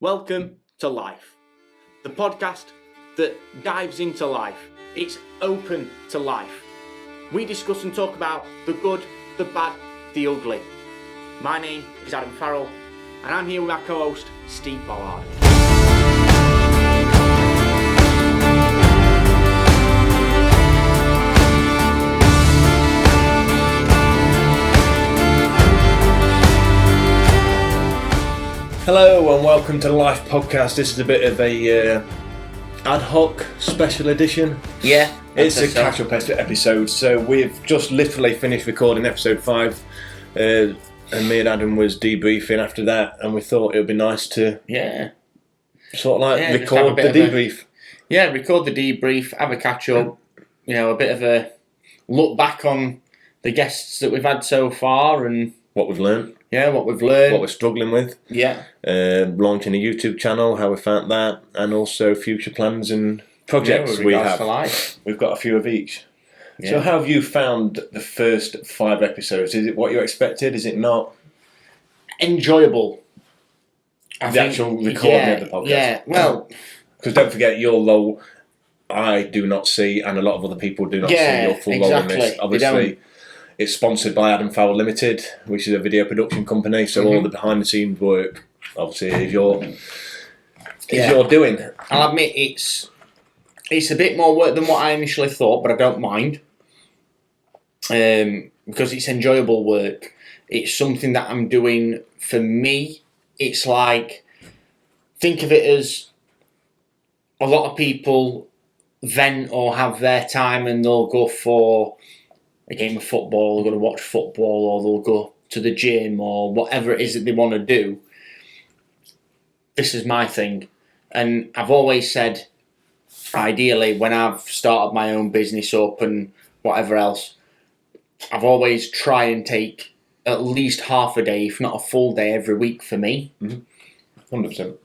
Welcome to Life, the podcast that dives into life. It's open to life. We discuss and talk about the good, the bad, the ugly. My name is Adam Farrell, and I'm here with my co-host, Steve Ballard. Hello and welcome to the Life Podcast. This is a bit of a ad hoc special edition. Yeah. It's a catch-up episode. So we've just literally finished recording episode 5 and me and Adam was debriefing after that, and we thought it would be nice to sort of record the debrief. Record the debrief, have a catch-up, a bit of a look back on the guests that we've had so far and what we've learned. Yeah, what we've learned. What we're struggling with. Yeah. Launching a YouTube channel, how we found that, and also future plans and projects we have. To life. We've got a few of each. Yeah. So how have you found the first 5 episodes? Is it what you expected? Is it not? Enjoyable. Actual recording of the podcast? Yeah, well... Because don't forget, your role, I do not see, and a lot of other people do not see your full role in this. Obviously, it's sponsored by Adam Farrell Limited, which is a video production company, so all the behind-the-scenes work, obviously, is your doing. I'll admit it's a bit more work than what I initially thought, but I don't mind. Because it's enjoyable work. It's something that I'm doing for me. It's like, think of it as a lot of people vent or have their time and they'll go for a game of football, they're going to watch football, or they'll go to the gym, or whatever it is that they want to do. This is my thing. And I've always said, ideally, when I've started my own business up and whatever else, I've always try and take at least half a day, if not a full day, every week for me. 100%.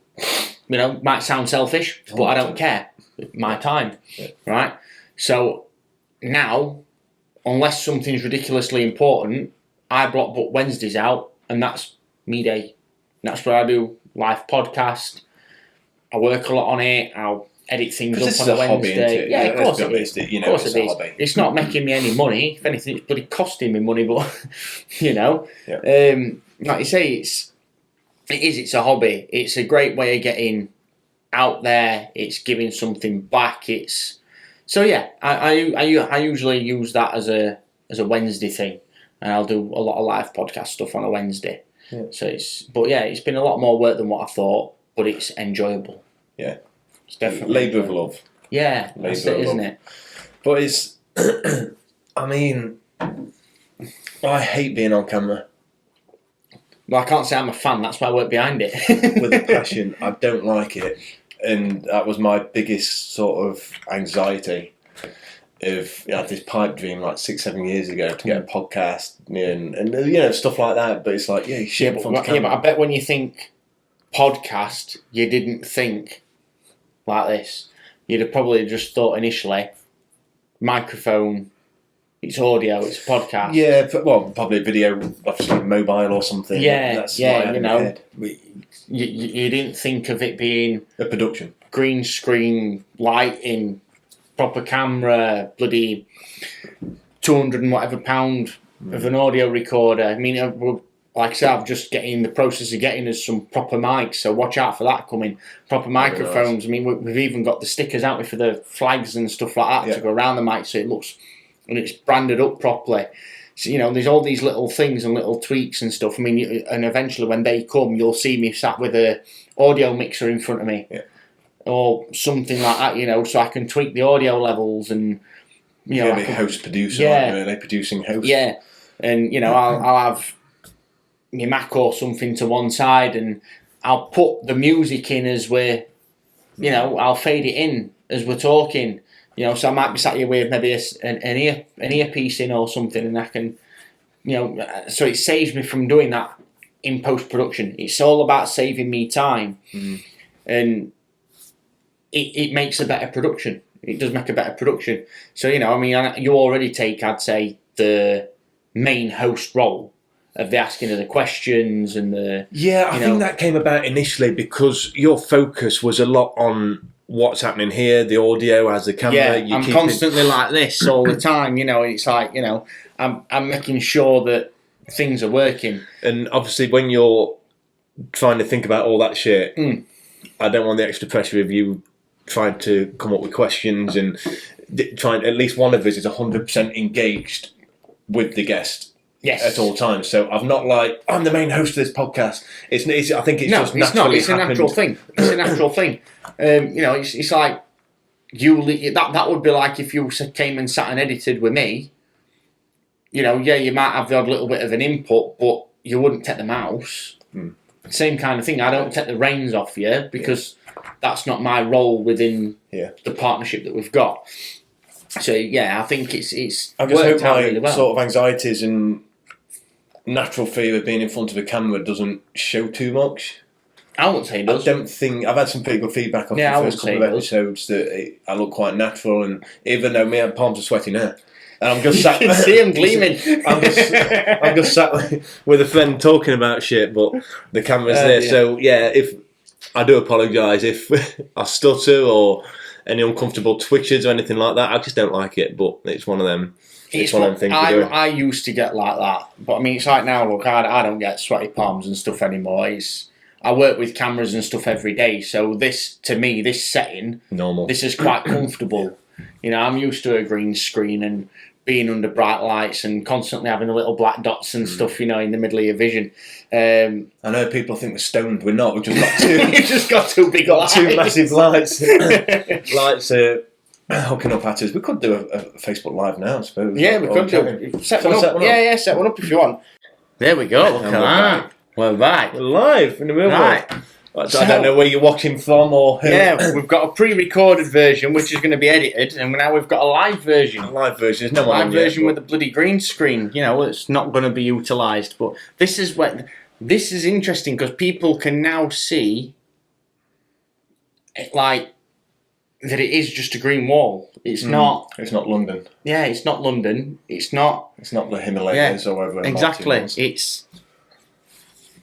Might sound selfish, but 100%. I don't care. My time, right? So now, unless something's ridiculously important, I book Wednesdays out, and that's me day. That's where I do live podcast. I work a lot on it. I'll edit things up on a Wednesday. Yeah, of course it is. Of course it is. It's not making me any money. If anything, it's bloody costing me money. But like you say, it's a hobby. It's a great way of getting out there. It's giving something back. I usually use that as a Wednesday thing, and I'll do a lot of live podcast stuff on a Wednesday. Yeah. So it's been a lot more work than what I thought, but it's enjoyable. Yeah, it's definitely labour of love. Yeah, that's it, isn't it? But it's, I mean, I hate being on camera. Well, I can't say I'm a fan. That's why I work behind it with a passion. I don't like it. And that was my biggest sort of anxiety. I had this pipe dream like 6-7 years ago to get a podcast and stuff like that. But it's like, but I bet when you think podcast, you didn't think like this. You'd have probably just thought initially microphone. It's audio. It's a podcast. Yeah, well, probably video, obviously mobile or something. You didn't think of it being a production, green screen, lighting, proper camera, bloody 200 and whatever pound of an audio recorder. I mean, like I said, I'm just in the process of getting us some proper mics, so watch out for that coming. Proper microphones. Nice. I mean, we've even got the stickers out for the flags and stuff like that to go around the mic, so it looks. And it's branded up properly. So, there's all these little things and little tweaks and stuff. I mean, and eventually when they come, you'll see me sat with a audio mixer in front of me. Yeah. Or something like that, so I can tweak the audio levels and, I can host producer, really, producing host. Yeah. And, I'll have my Mac or something to one side and I'll put the music in as we're, I'll fade it in as we're talking. So I might be sat here with maybe an earpiece in or something, and I can, so it saves me from doing that in post-production. It's all about saving me time, and it makes a better production. It does make a better production. So, you already take, I'd say, the main host role, of the asking of the questions and the... Yeah, I think that came about initially because your focus was a lot on what's happening here, the audio as the camera. Yeah, I'm constantly like this all the time, and it's like, I'm making sure that things are working. And obviously when you're trying to think about all that shit, I don't want the extra pressure of you trying to come up with questions and trying. At least one of us is 100% engaged with the guest. Yes. At all times. So I'm not like, I'm the main host of this podcast. I think it's just naturally it's a natural thing. It's a natural thing. It's like that would be like if you came and sat and edited with me. You might have the odd little bit of an input, but you wouldn't take the mouse. Same kind of thing. I don't take the reins off you because that's not my role within the partnership that we've got. So I think it's I just hope my really well. Sort of anxieties and natural fear of being in front of a camera doesn't show too much. I wouldn't say it does. I don't think... I've had some pretty good feedback on the first couple of episodes that I look quite natural, and even though my palms are sweaty now, and I'm just sat... You can see them gleaming. I'm just sat with a friend talking about shit, but the camera's there. Yeah. So, if I do apologise if I stutter or any uncomfortable twitches or anything like that. I just don't like it, but it's one of them... It's one of them things I used to get like that, but I mean, it's like now, look, I don't get sweaty palms and stuff anymore. I work with cameras and stuff every day, so this setting, normal. This is quite comfortable. I'm used to a green screen and being under bright lights and constantly having the little black dots and stuff, in the middle of your vision. I know people think we're stoned. We're not. We've just got two. You've just got two big lights. Two massive lights. Lights hooking up at us. We could do a Facebook Live now, I suppose. Yeah, we could do. Set one up. Yeah, set one up if you want. There we go. Look at that. We're back. We're live in the real world. So I don't know where you're watching from or who. Yeah, we've got a pre-recorded version which is going to be edited, and now we've got a live version. There's no one live version with a bloody green screen. It's not going to be utilised. But this is interesting because people can now see, that it is just a green wall. It's not. It's not London. Yeah, it's not London. It's not. It's not the Himalayas or wherever. Exactly. It's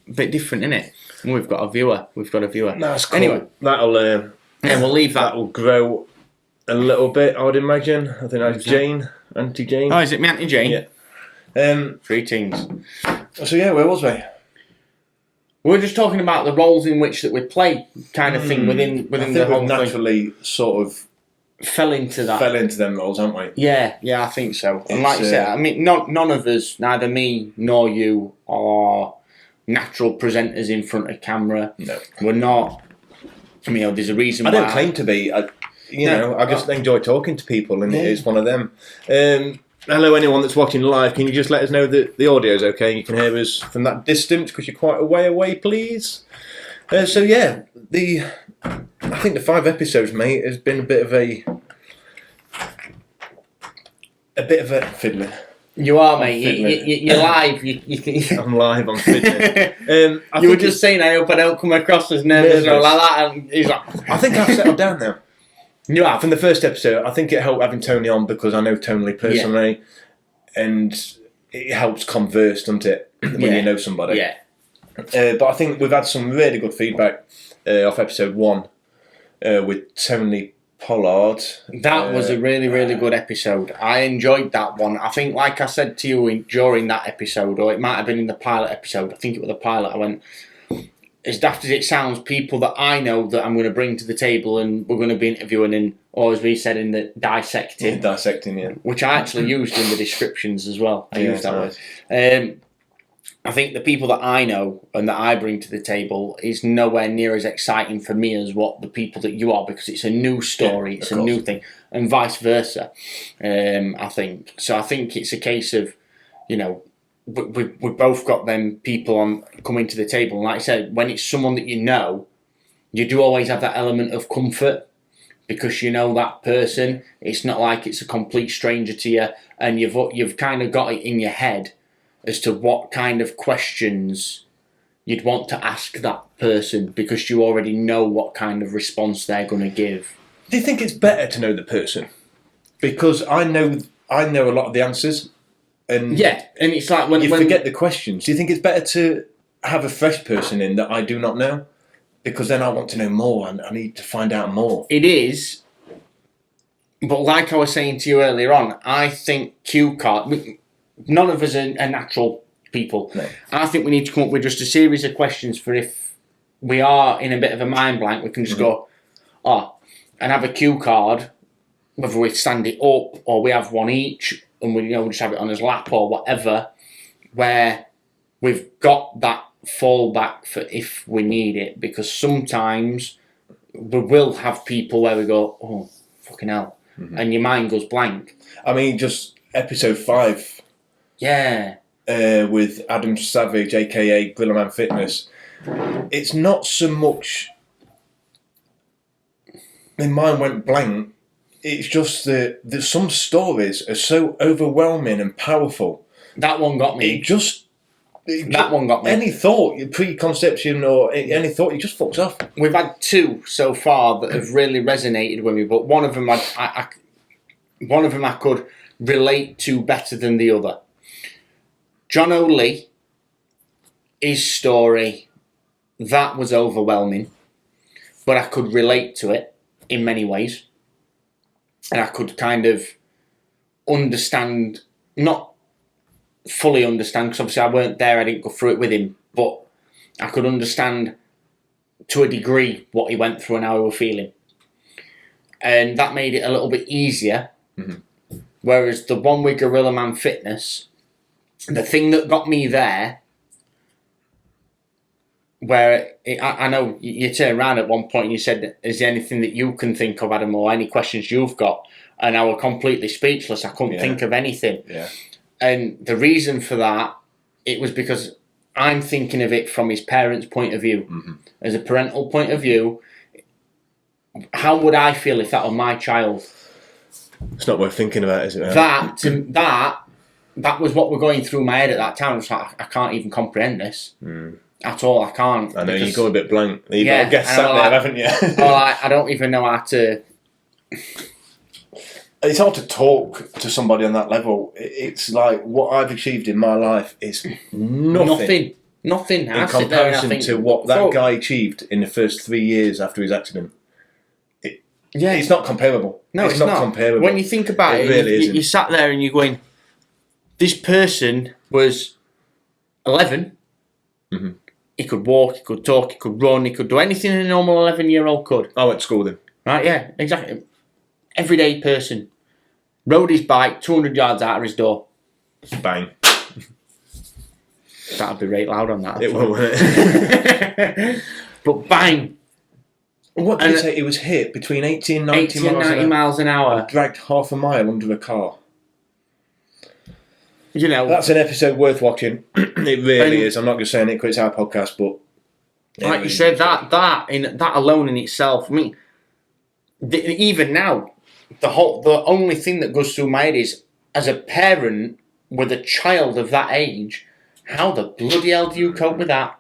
a bit different, isn't it? And we've got a viewer. That's cool. Anyway, that'll. We'll leave that. That'll grow a little bit, I would imagine. I think that's Jane, Auntie Jane. Oh, is it me, Auntie Jane? Yeah. 3 teens. So where was we? We were just talking about the roles in which that we play, kind of thing within the whole thing. Naturally, sort of fell into them roles, haven't we? Yeah, I think so. And like you said, I mean, none of us, neither me nor you, are natural presenters in front of camera. No, we're not. There's a reason. I don't claim to be. I just enjoy talking to people, and it's one of them. Hello, anyone that's watching live. Can you just let us know that the audio's okay? You can hear us from that distance because you're quite a way away, please. I think the 5 episodes, mate, has been a bit of a fiddling. You are, mate. You're live. I'm live. I'm fiddling. You were just saying, I hope I don't come across as nervous or like that. And he's like, I think I've settled down now. You have. From the first episode, I think it helped having Tony on because I know Tony personally, and it helps converse, doesn't it, when you know somebody. Yeah. But I think we've had some really good feedback off episode 1 with Tony Pollard. That was a really, really good episode. I enjoyed that one. I think, like I said to you during that episode, or it might have been in the pilot episode, I think it was the pilot, I went, as daft as it sounds, people that I know that I'm going to bring to the table and we're going to be interviewing and, or as we said in the dissecting. Which I actually used in the descriptions as well. I used that word. I think the people that I know and that I bring to the table is nowhere near as exciting for me as what the people that you are, because it's a new story, it's a new thing, and vice versa, I think. So I think it's a case of, we've both got them people coming to the table. And like I said, when it's someone that you do always have that element of comfort because you know that person. It's not like it's a complete stranger to you and you've kind of got it in your head as to what kind of questions you'd want to ask that person because you already know what kind of response they're going to give. Do you think it's better to know the person? Because I know a lot of the answers, And and it's like when forget the questions. Do you think it's better to have a fresh person in that I do not know? Because then I want to know more and I need to find out more. It is, but like I was saying to you earlier on, I think cue card. None of us are natural people. No. I think we need to come up with just a series of questions for if we are in a bit of a mind blank, we can just go, and have a cue card, whether we stand it up or we have one each, and we just have it on his lap or whatever, where we've got that fallback for if we need it, because sometimes we will have people where we go, oh, fucking hell, and your mind goes blank. I mean, just episode 5. Yeah. With Adam Savage, aka Grillerman Fitness. It's not so much my mind went blank. It's just that some stories are so overwhelming and powerful. That one got me. That one got me. Any thought, your preconception or any thought, it just fucks off. We've had 2 so far that have really resonated with me, but one of them I could relate to better than the other. John O'Lee, his story, that was overwhelming, but I could relate to it in many ways. And I could kind of understand, not fully understand, because obviously I weren't there, I didn't go through it with him, but I could understand to a degree what he went through and how he was feeling. And that made it a little bit easier. Mm-hmm. Whereas the one with Gorilla Man Fitness, the thing that got me there, where I know you turned around at one point and you said, is there anything that you can think of, Adam, or any questions you've got? And I was completely speechless. I couldn't think of anything. Yeah. And the reason for that, it was because I'm thinking of it from his parents' point of view. Mm-hmm. As a parental point of view, how would I feel if that were my child? It's not worth thinking about, is it? That was what was going through my head at that time. It's like, I can't even comprehend this. At all. I can't. I know, you're going a bit blank. You've got to get sat there, haven't you? I don't even know how to... It's hard to talk to somebody on that level. It's like, what I've achieved in my life is nothing. Nothing. In comparison to what that guy achieved in the first 3 years after his accident. It's not comparable. No, it's not comparable. When you think about it, really you sat there and you're going, this person was 11. Mm-hmm. He could walk, he could talk, he could run, he could do anything a normal 11-year-old could. I went to school with him. Right, yeah, exactly. Everyday person. Rode his bike 200 yards out of his door. Bang. That'd be right loud on that. It will, won't it? But bang. What did you say? It was hit between 80 and 90 miles an hour. And dragged half a mile under a car. You know, that's an episode worth watching. It really is. I'm not just saying it because it's our podcast, but like you said, that alone in itself. I mean, even now, the only thing that goes through my head is, as a parent with a child of that age, how the bloody hell do you cope with that?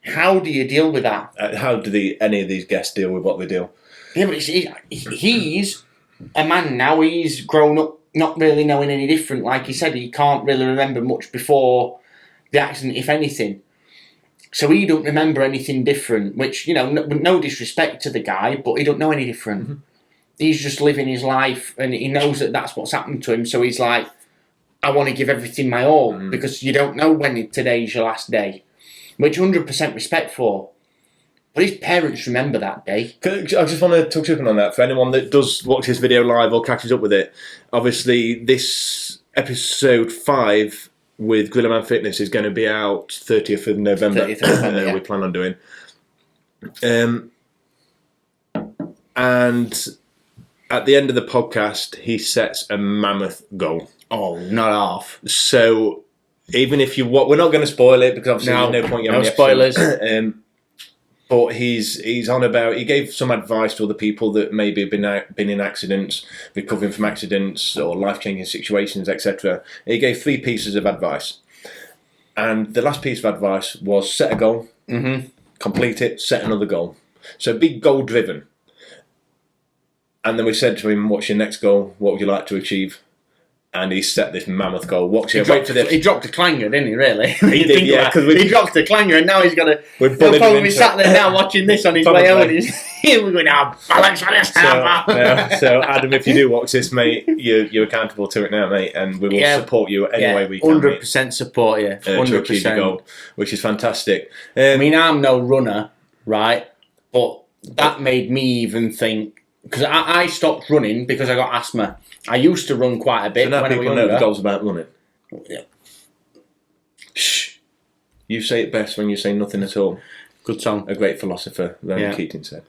How do you deal with that? How do any of these guests deal with what they deal? Yeah, but he's a man now. He's grown up, not really knowing any different. Like he said, he can't really remember much before the accident, if anything. So he don't remember anything different, which, you know, no disrespect to the guy, but he don't know any different. Mm-hmm. He's just living his life, and he knows that that's what's happened to him. So he's like, I want to give everything my all, because you don't know when today's your last day, which 100% respect for. But his parents remember that day. I just want to touch up on that. For anyone that does watch this video live or catches up with it, obviously this episode 5 with Grillerman Fitness is going to be out 30th of November. 30th of November, yeah. We plan on doing. And at the end of the podcast, he sets a mammoth goal. Oh, not half. So even if we're not going to spoil it, because obviously there's no point you having no spoilers. But he's on about, he gave some advice to other people that maybe have been in accidents, recovering from accidents or life-changing situations, etc. He gave 3 pieces of advice. And the last piece of advice was set a goal, complete it, set another goal. So be goal-driven. And then we said to him, what's your next goal? What would you like to achieve? and he set this mammoth goal. Watch it. He dropped a clanger, didn't he? Really? He did, yeah. He dropped a clanger, and now he's got to. He'll probably be sat there now watching this on his way home, and he's we're going to balance on this hammer. So, Adam, if you do watch this, mate, you're accountable to it now, mate, and we will support you any way we can. 100% support you. 100%. To achieve the goal, which is fantastic. I mean, I'm no runner, right? But that made me even think, because I stopped running because I got asthma. I used to run quite a bit. So now when people know the goal's about running. Yeah. Shh. You say it best when you say nothing at all. Good song. A great philosopher, Roundup Keating said.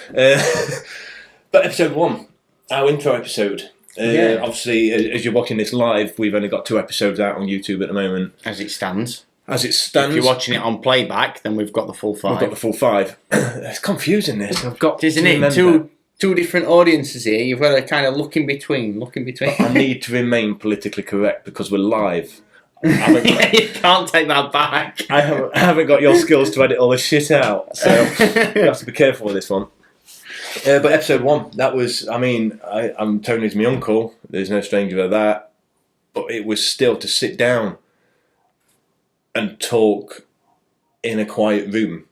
But episode 1, our intro episode. Obviously, as you're watching this live, we've only got 2 episodes out on YouTube at the moment. As it stands. If you're watching it on playback, then we've got the full 5. We've got the full 5. It's confusing, this. I've got Isn't to it? remember. Two different audiences here. You've got to kind of look in between. But I need to remain politically correct because we're live. You can't take that back. I haven't got your skills to edit all this shit out, so you have to be careful with this one. But episode 1, that was, I mean, I'm Tony's my uncle. There's no stranger of that. But it was still to sit down and talk in a quiet room.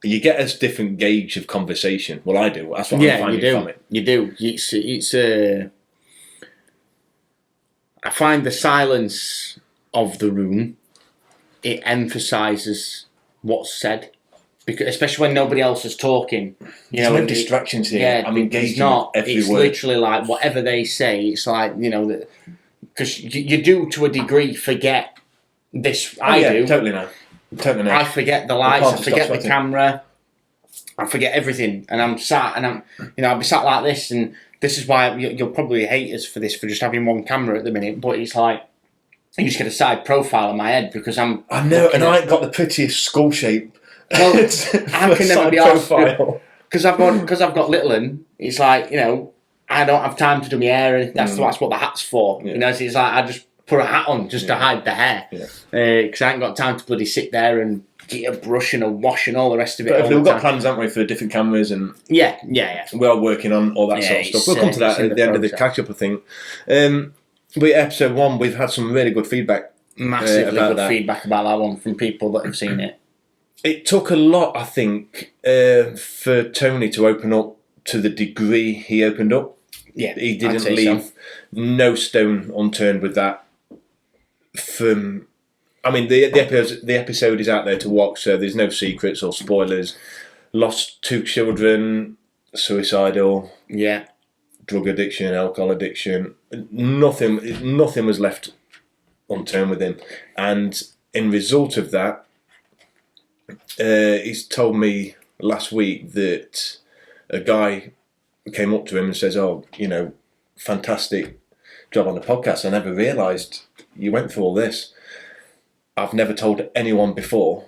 You get a different gauge of conversation. Well, I do. That's what I'm finding from it. You do. It's I find the silence of the room, it emphasises what's said, because especially when nobody else is talking. There's no distractions here. Yeah, I'm engaging every it's word. literally like whatever they say. It's like, because you do to a degree forget this. I do. Totally no. I forget the lights. I forget the camera. I forget everything, and I'm sat, and I'll be sat like this, and this is why you'll probably hate us for this, for just having one camera at the minute. But it's like I just get a side profile in my head because I know, and I ain't got the prettiest skull shape. Well, I can never be asked because I've got little un. It's like I don't have time to do my hair, and that's what the hat's for. Yeah. So it's like I just put a hat on just to hide the hair because I ain't got time to bloody sit there and get a brush and a wash and all the rest of it. But we've got plans, haven't we, for different cameras and yeah. We are working on all that sort of stuff. We'll come to that at the end of the catch up, I think. But episode 1, we've had some really good feedback. Massively good feedback about that one from people that have seen it. It took a lot, I think, for Tony to open up to the degree he opened up. Yeah, he didn't leave no stone unturned with that. The episode is out there to watch, so there's no secrets or spoilers. Lost 2 children, suicidal, drug addiction, alcohol addiction. Nothing was left unturned with him, and in result of that, he's told me last week that a guy came up to him and says, "Oh, fantastic job on the podcast. I never realised you went through all this. I've never told anyone before,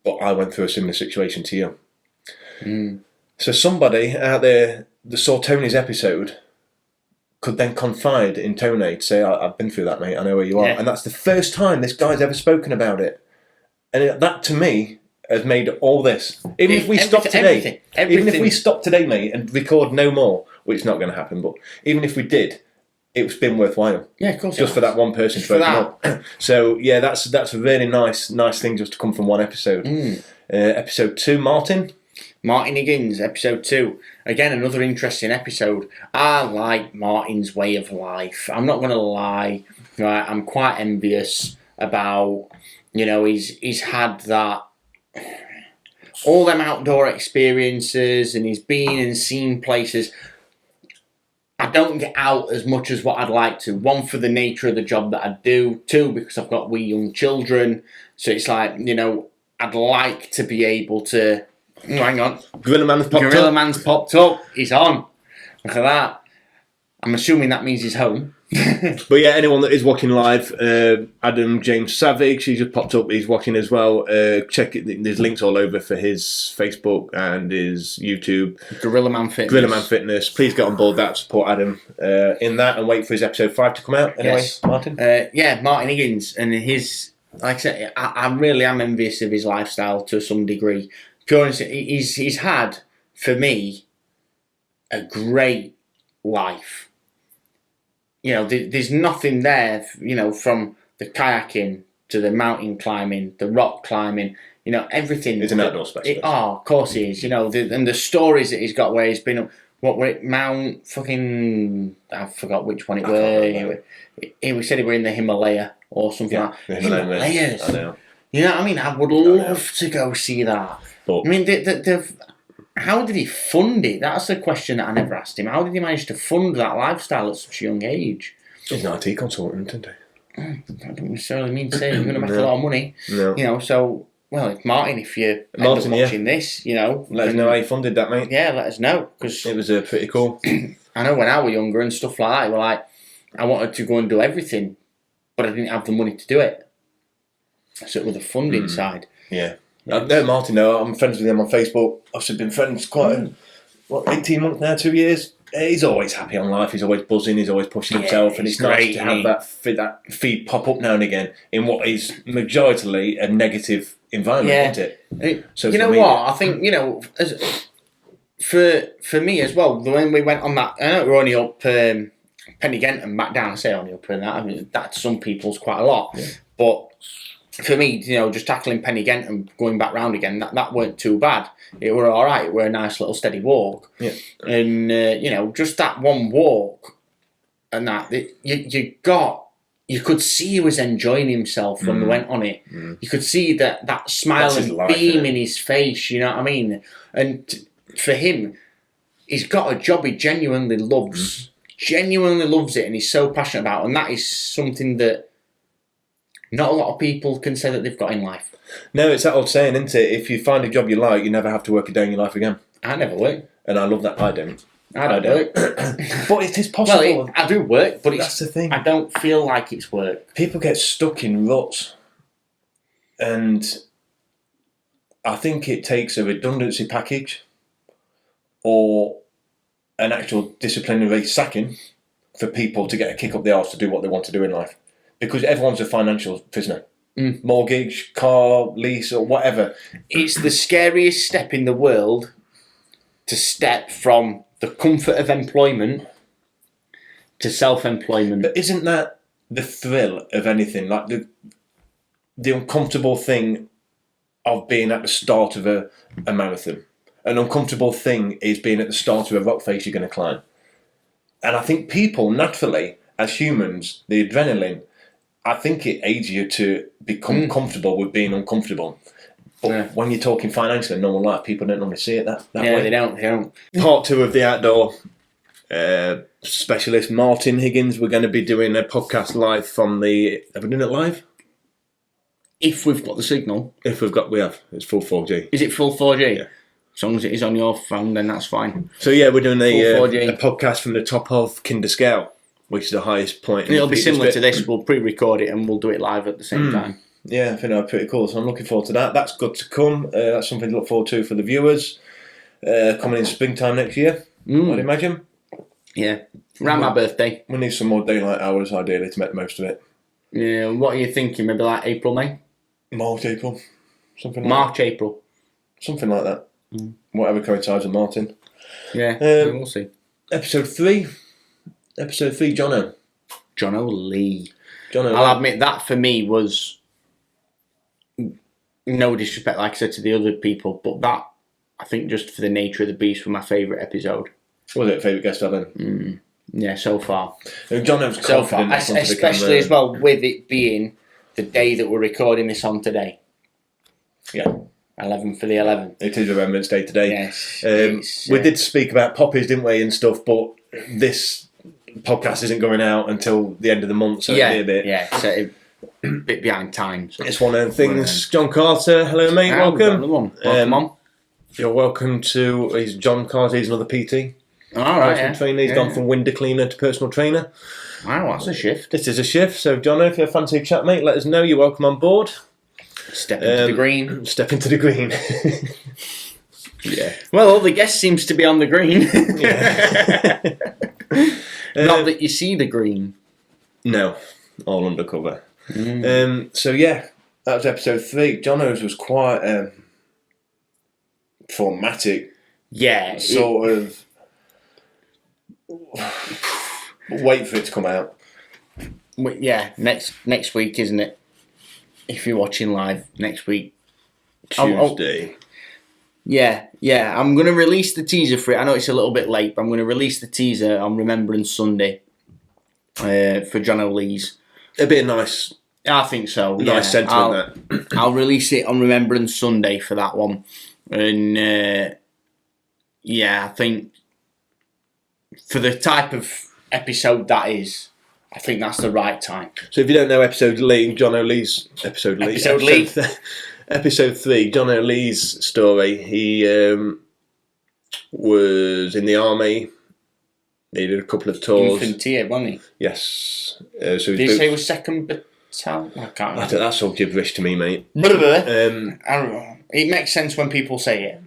but I went through a similar situation to you." So somebody out there that saw Tony's episode could then confide in Tony to say, "I've been through that, mate. I know where you are." And that's the first time this guy's ever spoken about it. And that, to me, has made all this. Even if we stop today, mate, and record no more, which is not going to happen, but even if we did, it's been worthwhile. Yeah, of course. Just for that one person to open up. So yeah, that's a really nice thing just to come from one episode. Episode 2, Martin Higgins, episode 2. Again, another interesting episode. I like Martin's way of life. I'm not going to lie. Right, I'm quite envious about, he's had that, all them outdoor experiences, and he's been and seen places. I don't get out as much as what I'd like to. 1, for the nature of the job that I do. 2, because I've got wee young children. So it's like, I'd like to be able to... Oh, hang on. Gorilla Man's popped up. He's on. Look at that. I'm assuming that means he's home. But yeah, anyone that is watching live, Adam James Savage, he just popped up. He's watching as well. Check it. There's links all over for his Facebook and his YouTube. Gorilla Man Fitness. Please get on board that. Support Adam in that, and wait for his episode 5 to come out. Anyway, yes. Martin. Martin Higgins, and his, like I said, I really am envious of his lifestyle to some degree. He's had, for me, a great life. there's nothing there, from the kayaking to the mountain climbing, the rock climbing, everything. He's an outdoor specialist. Of course he is, and the stories that he's got where he's been up, Mount fucking, I forgot which one it were. He said he were in the Himalaya or something like that. Himalayas. I know. You know what I mean? I would love to go see that. But, I mean, how did he fund it? That's the question that I never asked him. How did he manage to fund that lifestyle at such a young age? He's an IT consultant, isn't he? I don't necessarily mean to say you're going to make a lot of money. No. Well, Martin, if you end up watching this, let us know how you funded that, mate. Yeah, let us know, because it was pretty cool. I know when I was younger and stuff like that, like, I wanted to go and do everything, but I didn't have the money to do it. So it was the funding side. Yeah. No, Martin, no, I'm friends with him on Facebook. I've been friends quite 18 months now, 2 years. He's always happy on life. He's always buzzing. He's always pushing himself, and it's nice to have that feed pop up now and again in what is majoritarily a negative environment, isn't it? So you know what? I think for me as well. When we went on that, I know we're only up Pennygent and back down. I say only up and that. I mean, that to some people's quite a lot, but for me, just tackling Pennygent and going back round again, that weren't too bad. It were all right. It were a nice little steady walk. Yeah. And, just that one walk and that, you could see he was enjoying himself when we went on it. You could see that smile and beam in his face, you know what I mean? And for him, he's got a job he genuinely loves. Genuinely loves it, and he's so passionate about it. And that is something that not a lot of people can say that they've got in life. No, it's that old saying, isn't it? If you find a job you like, you never have to work a day in your life again. I never work. And I love that. I don't. I don't work. But it is possible. Well, I do work, but that's the thing. I don't feel like it's work. People get stuck in ruts. And I think it takes a redundancy package or an actual disciplinary sacking for people to get a kick up the arse to do what they want to do in life. Because everyone's a financial prisoner. Mortgage, car, lease, or whatever. It's the scariest step in the world to step from the comfort of employment to self-employment. But isn't that the thrill of anything? Like the uncomfortable thing of being at the start of a marathon. An uncomfortable thing is being at the start of a rock face you're going to climb. And I think people, naturally, as humans, the adrenaline, I think it aids you to become comfortable with being uncomfortable. But when you're talking financially in normal life, people don't normally see it that way. They don't. Part 2 of the outdoor specialist, Martin Higgins. We're going to be doing a podcast live from the... Have we done it live? If we've got the signal. We have. It's full 4G. Is it full 4G? Yeah. As long as it is on your phone, then that's fine. So yeah, we're doing a podcast from the top of Kinder Scout, which is the highest point. It'll be similar to this. We'll pre-record it and we'll do it live at the same time. Yeah, I think that'll be pretty cool. So I'm looking forward to that. That's good to come. That's something to look forward to for the viewers. Coming in springtime next year, I'd imagine. Yeah, around my birthday. We need some more daylight hours, ideally, to make the most of it. Yeah, what are you thinking? Maybe like April, May? March, April. Something like March, April. Something like that. Whatever coincides with Martin. Yeah, we'll see. Episode 3, Jono. Jono Lee. I'll admit that for me was, no disrespect, like I said to the other people, but that, I think just for the nature of the beast, was my favourite episode. Was it favourite guest ever? Yeah, so far. Jono's so far, especially as well with it being the day that we're recording this on today. Yeah. 11 for the 11th. It is Remembrance Day today. Yes. We did speak about poppies, didn't we, and stuff, but this podcast isn't going out until the end of the month, so it'll be so a bit behind time. So. It's one of the things. John Carter, hello mate, welcome. Welcome on. You're welcome to, he's John Carter, he's another PT. All right, personal trainer. He's gone from window cleaner to personal trainer. Wow, that's a shift. This is a shift, so John, if you fancy a chat, mate, let us know. You're welcome on board. Step into the green. Step into the green. Yeah. Well, all the guests seems to be on the green. Not that you see the green. No, all undercover. So yeah, that was episode 3. Jono's was quite traumatic. Yeah. Sort of. Wait for it to come out. Yeah, next week, isn't it? If you're watching live next week. Tuesday. Yeah. I'm going to release the teaser for it. I know it's a little bit late, but I'm going to release the teaser on Remembrance Sunday for John O'Lee's. It'd be a nice... I think so. Nice sentiment, that. I'll release it on Remembrance Sunday for that one. And, I think for the type of episode that is, I think that's the right time. So if you don't know John O'Lee's... Episode 3, John O'Lee's story. He was in the army. He did a couple of tours. Infantry, wasn't he? Yes. Did he say he was 2nd Battalion? I can't remember. That's all gibberish to me, mate. I don't know. It makes sense when people say it.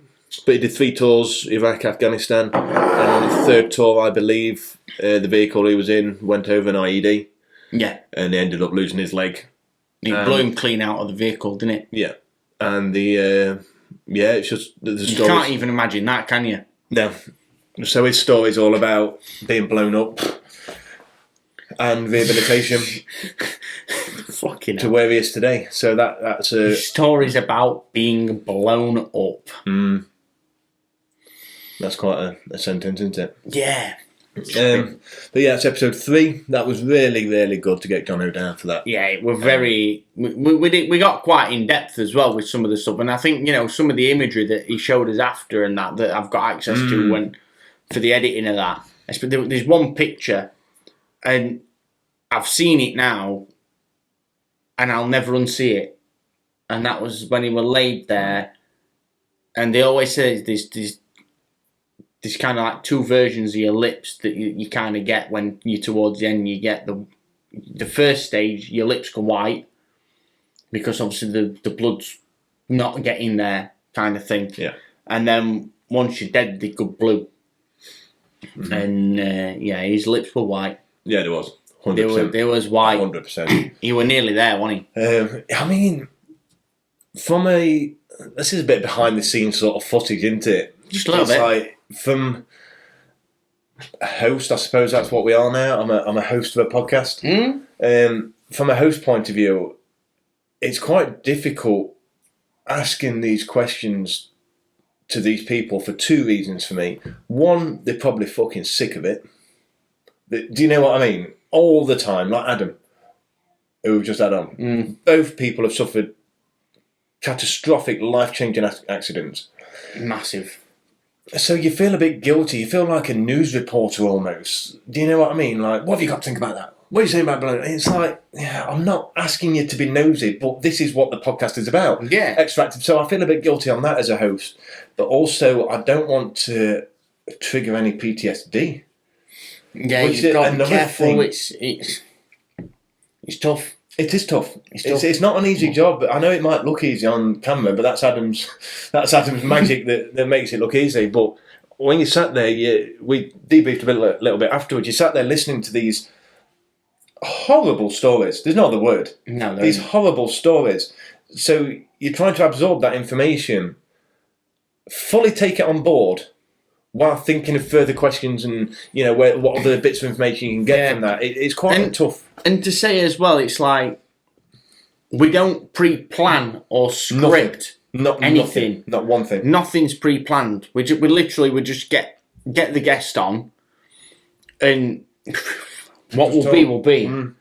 But he did 3 tours, Iraq, Afghanistan. And on the 3rd tour, I believe, the vehicle he was in went over an IED. Yeah. And he ended up losing his leg. It blew him clean out of the vehicle, didn't it? Yeah. And it's just... The you can't even imagine that, can you? No. So his story's all about being blown up and rehabilitation Fucking to where he is today. So that's a... His story's about being blown up. That's quite a sentence, isn't it? Yeah. But yeah, it's episode 3. That was really, really good to get John O down for that. Yeah, we're very... We got quite in-depth as well with some of the stuff. And I think, some of the imagery that he showed us after and that I've got access to for the editing of that. There's one picture, and I've seen it now, and I'll never unsee it. And that was when he was laid there. And they always say there's kind of like 2 versions of your lips that you kind of get when you're towards the end. You get the first stage, your lips go white, because obviously the blood's not getting there, kind of thing. Yeah. And then once you're dead, they go blue. And his lips were white. Yeah, there was. 100%. They was white. 100%. You were nearly there, wasn't he? I mean, this is a bit behind the scenes sort of footage, isn't it? Just a little bit. Like, from a host, I suppose that's what we are now. I'm a host of a podcast. From a host point of view, it's quite difficult asking these questions to these people for 2 reasons for me. One, they're probably fucking sick of it. Do you know what I mean? All the time, like Adam, who we've just had on. Both people have suffered catastrophic, life-changing accidents. Massive. So you feel a bit guilty. You feel like a news reporter almost. Do you know what I mean? Like, what have you got to think about that? What are you saying about blood? It's like, I'm not asking you to be nosy, but this is what the podcast is about. Yeah. Extractive. So I feel a bit guilty on that as a host. But also, I don't want to trigger any PTSD. Yeah, you've got to be careful. It's tough. It is tough. It's not an easy job. I know it might look easy on camera, but that's Adam's magic that makes it look easy. But when you sat there, we debriefed a little bit afterwards. You sat there listening to these horrible stories. There's no other word. No, these horrible stories. So you're trying to absorb that information, fully take it on board, while thinking of further questions and what other bits of information you can get from that. It's quite tough. And to say as well, it's like we don't pre-plan or script anything. Not one thing. Nothing's pre-planned. We just get the guest on, and what will be. I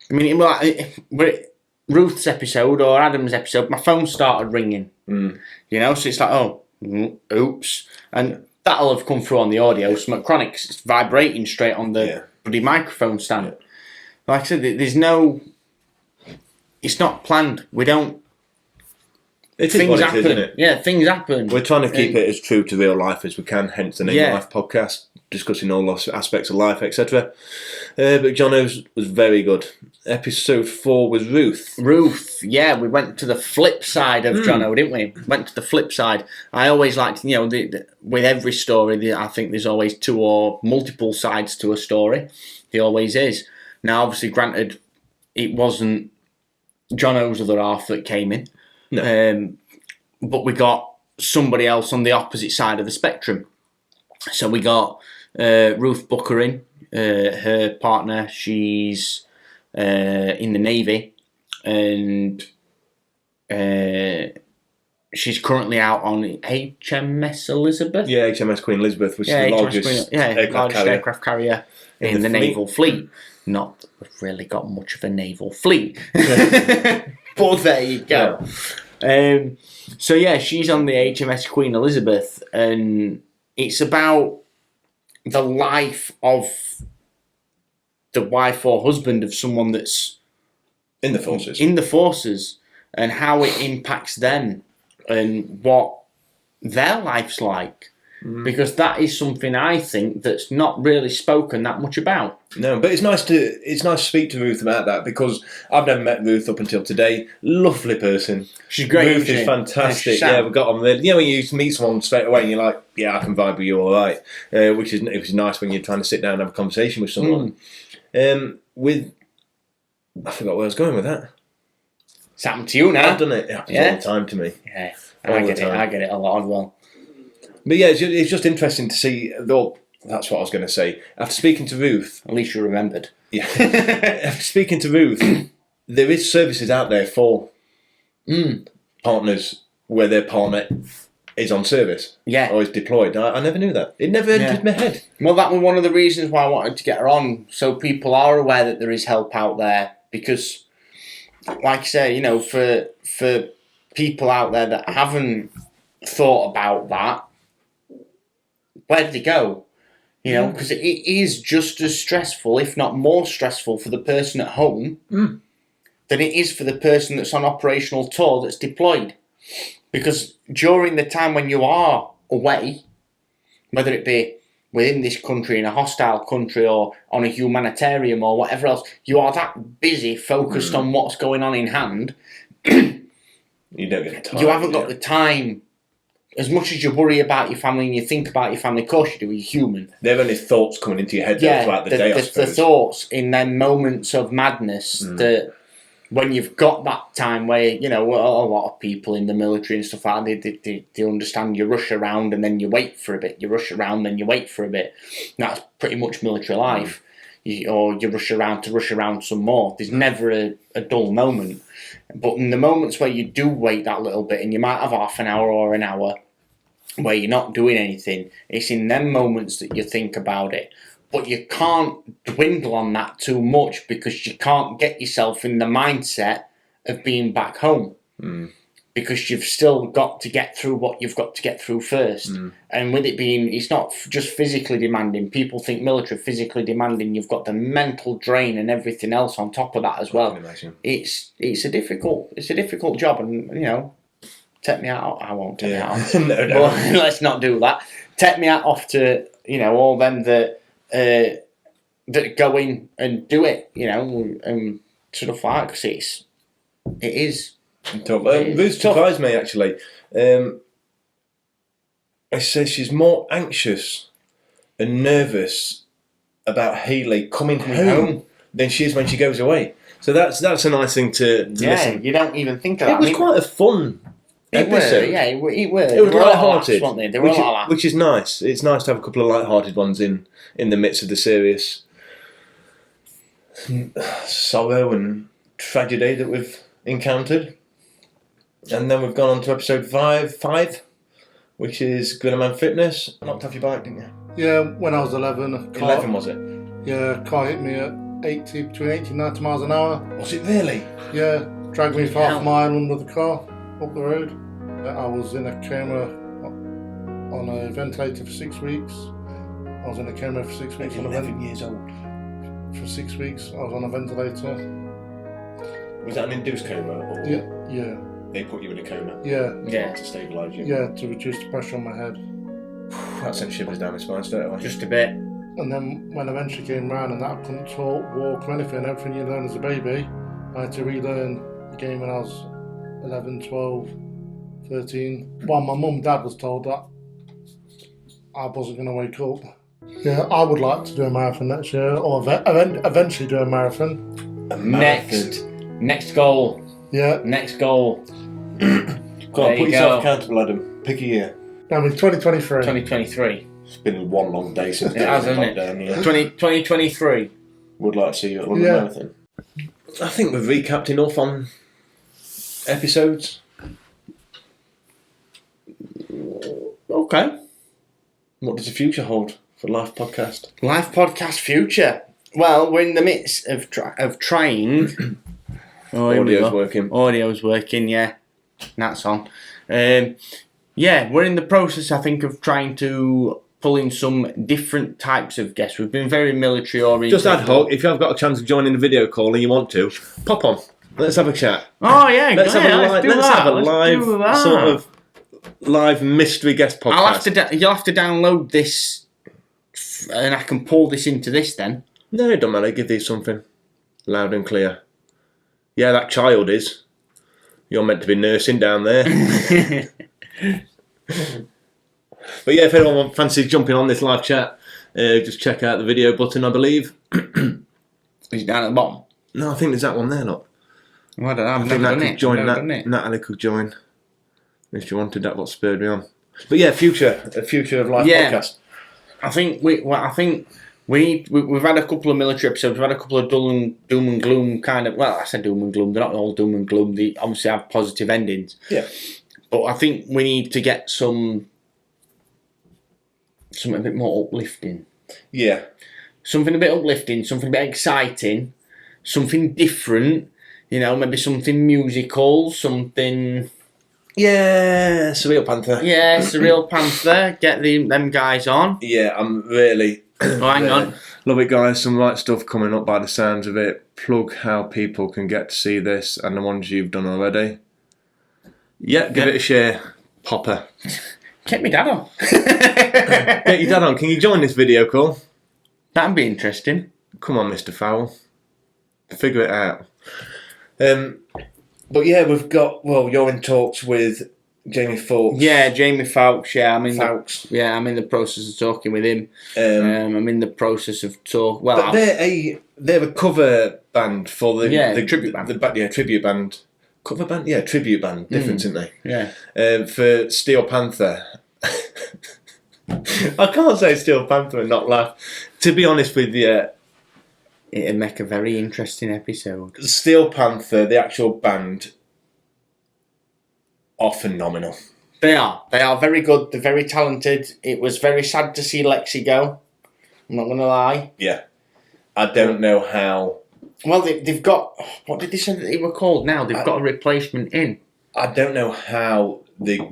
mean, like Ruth's episode or Adam's episode, my phone started ringing. So it's like, oops, and that'll have come through on the audio. Smoketronics, it's vibrating straight on the bloody microphone stand. Yeah. Like I said, there's no... It's not planned. We don't... Things happen. Isn't it? Yeah, things happen. We're trying to keep it as true to real life as we can, hence the Name Life podcast, discussing all aspects of life, etc. But Jono's was very good. Episode 4 was Ruth. Yeah, we went to the flip side of Jono, didn't we? Went to the flip side. I always liked, with every story, I think there's always 2 or multiple sides to a story. There always is. Now, obviously, granted, it wasn't Jono's other half that came in. No. But we got somebody else on the opposite side of the spectrum. So we got Ruth Booker in, her partner, she's in the Navy, and she's currently out on HMS Elizabeth. Yeah, HMS Queen Elizabeth, which is the largest aircraft carrier in the naval fleet. Not that we've really got much of a naval fleet, but there you go. Yeah. So yeah, she's on the HMS Queen Elizabeth, and it's about the life of the wife or husband of someone that's in the forces, and how it impacts them and what their life's like. Because that is something I think that's not really spoken that much about. No, but it's nice to speak to Ruth about that, because I've never met Ruth up until today. Lovely person. She's great. Ruth is fantastic. Yeah, we got on there. You know, when you meet someone straight away and you're like, yeah, I can vibe with you all right. It was nice when you're trying to sit down and have a conversation with someone. I forgot where I was going with that. It's happened to you now. I've done it. It happens all the time to me. Yeah, I get it a lot as well. But yeah, it's just interesting to see. Though that's what I was going to say. After speaking to Ruth, at least you remembered. Yeah. After speaking to Ruth, there is services out there for partners where their partner is on service, or is deployed. I never knew that. It never entered my head. Well, that was one of the reasons why I wanted to get her on, so people are aware that there is help out there. Because, like I say, you know, for people out there that haven't thought about that, where do they go? You know, because it is just as stressful, if not more stressful, for the person at home than it is for the person that's on operational tour that's deployed. Because during the time when you are away, whether it be within this country, in a hostile country, or on a humanitarian or whatever else, you are that busy, focused on what's going on in hand. You don't get the time. You haven't got the time. As much as you worry about your family and you think about your family, of course you do, you're human. There are only thoughts coming into your head throughout the day, I suppose. The thoughts in them moments of madness that when you've got that time where, you know, a lot of people in the military and stuff like that, they understand you rush around and then you wait for a bit. You rush around, then you wait for a bit. That's pretty much military life. Or you rush around to rush around some more. There's never a dull moment. But in the moments where you do wait that little bit, and you might have half an hour or an hour where you're not doing anything, it's in them moments that you think about it. But you can't dwindle on that too much, because you can't get yourself in the mindset of being back home. Because you've still got to get through what you've got to get through first. And with it being, it's not just physically demanding. People think military physically demanding. You've got the mental drain and everything else on top of that as well. It's a difficult job, and you know, take me out. I won't take me out. No. But let's not do that. Take me out off to, you know, all them that go in and do it, you know, and sort of like, because it is. Ruth surprised me, actually. I say she's more anxious and nervous about Hayley coming home than she is when she goes away. So that's a nice thing to listen. You don't even think of that. It was quite a fun episode. It was. It was light-hearted, Laughs, which is nice. It's nice to have a couple of light-hearted ones in the midst of the serious sorrow and tragedy that we've encountered. And then we've gone on to episode 5, which is Good Man Fitness. Knocked off your bike, didn't you? Yeah, when I was 11. 11 was it? Yeah, car hit me at between 80 and 90 miles an hour. Was it really? Yeah, dragged me for half a mile under the car, up the road. I was in a coma on a ventilator for 6 weeks. I was in a coma for 6 weeks. 11 years old. For 6 weeks, I was on a ventilator. Was that an induced coma? Or Yeah. They put you in a coma? Yeah. To stabilise you? Yeah, to reduce the pressure on my head. That sent shivers down my spine straight away. Just a bit. And then when I eventually came round and that I couldn't talk, walk or anything, everything you learn as a baby, I had to relearn the game when I was 11, 12, 13. Well, my mum and dad was told that I wasn't going to wake up. Yeah, I would like to do a marathon next year, or eventually do a marathon. Next goal. Yeah. Next goal. Go on, put yourself accountable, Adam. Pick a year. I mean, 2023. 2023. It's been one long day since it has, hasn't it? lockdown. Yeah. 2023. Would like to see you at London Marathon. I think we've recapped enough on episodes. Okay. What does the future hold for Life Podcast? Life Podcast future. Well, we're in the midst of trying. Audio's working. Audio's working, yeah. That's on. Yeah, we're in the process, I think, of trying to pull in some different types of guests. We've been very military oriented. Just ad hoc, if you have got a chance of joining the video call and you want to, pop on. Let's have a chat. Oh, yeah. Let's have a live sort of live mystery guest podcast. You'll have to download this and I can pull this into this then. No, it don't matter. Give these something loud and clear. Yeah, that child is. You're meant to be nursing down there. But yeah, if anyone fancies jumping on this live chat, just check out the video button, I believe. Is it down at the bottom? No, I think there's that one there, look. Well, I don't know. I've never done it. Natalie could join if she wanted. That what spurred me on. But yeah, future of Life podcast. I think we've had a couple of military episodes. We've had a couple of doom and gloom kind of. Well, I said doom and gloom. They're not all doom and gloom. They obviously have positive endings. Yeah. But I think we need to get something a bit more uplifting. Yeah. Something a bit uplifting. Something a bit exciting. Something different. You know, maybe something musical. Something. Yeah, Surreal Panther. Yeah, Surreal Panther. Get them guys on. Yeah, I'm really. Oh, hang on. Love it, guys. Some right stuff coming up by the sounds of it. Plug how people can get to see this and the ones you've done already. Yeah, give it a share. Popper. Get me dad on. Get your dad on. Can you join this video call? That'd be interesting. Come on, Mr. Fowle. Figure it out. But yeah, we've got. Well, you're in talks with Jamie Fawkes. Yeah, Jamie Fawkes. Yeah, I'm in the process of talking with him. I'm in the process of talk. Well, but they're a cover band for the tribute band. Tribute band. Cover band. Yeah, tribute band. Different, isn't they? Yeah. For Steel Panther. I can't say Steel Panther and not laugh. To be honest with you. It'd make a very interesting episode. Steel Panther, the actual band, are phenomenal. They are very good. They're very talented. It was very sad to see Lexi go. I'm not going to lie. Yeah. I don't know how. Well, they've got... What did they say that they were called now? They've got a replacement in. I don't know how they're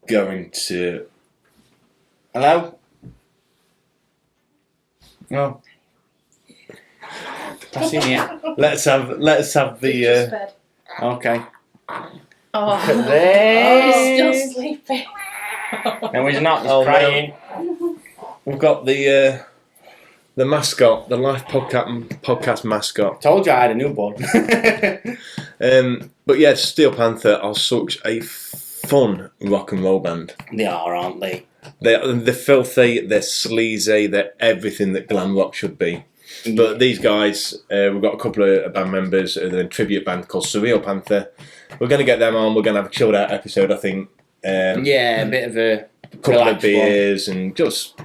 going to... Hello? No. I've seen it. Let's have the... Okay. Oh, he's still sleeping. No, he's not. He's crying. No. We've got the mascot, the Life podcast mascot. Told you I had a newborn. But yeah, Steel Panther are such a fun rock and roll band. They are, aren't they? They're filthy, they're sleazy, they're everything that glam rock should be. But these guys, we've got a couple of band members, they're a tribute band called Surreal Panther. We're going to get them on, we're going to have a chilled out episode, I think. A bit of a couple of beers and just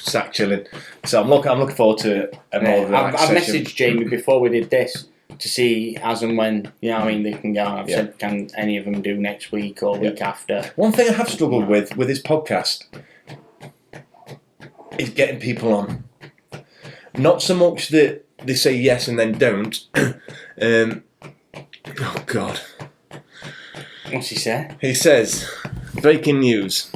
sat chilling. So I'm looking forward to a more relaxed I've session. messaged Jamie before we did this to see as and when, you know what I mean, they can go on. I've said, can any of them do next week or week after? One thing I have struggled with this podcast is getting people on. Not so much that they say yes and then don't. Oh, God. What's he say? He says, breaking news.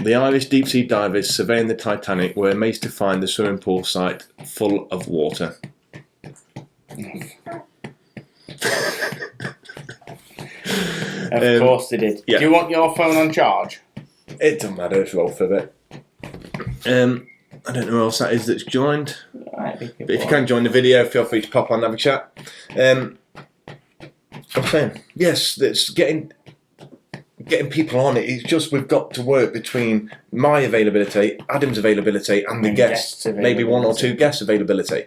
The Irish deep-sea divers surveying the Titanic were amazed to find the swimming pool site full of water. Of course they did. Yeah. Do you want your phone on charge? It doesn't matter, it's roll for it. I don't know who else that is that's joined. But if you can join the video, feel free to pop on and have a chat. I'm saying, yes, that's getting people on it. It's just we've got to work between my availability, Adam's availability, and the guests. Maybe one or two guests' availability.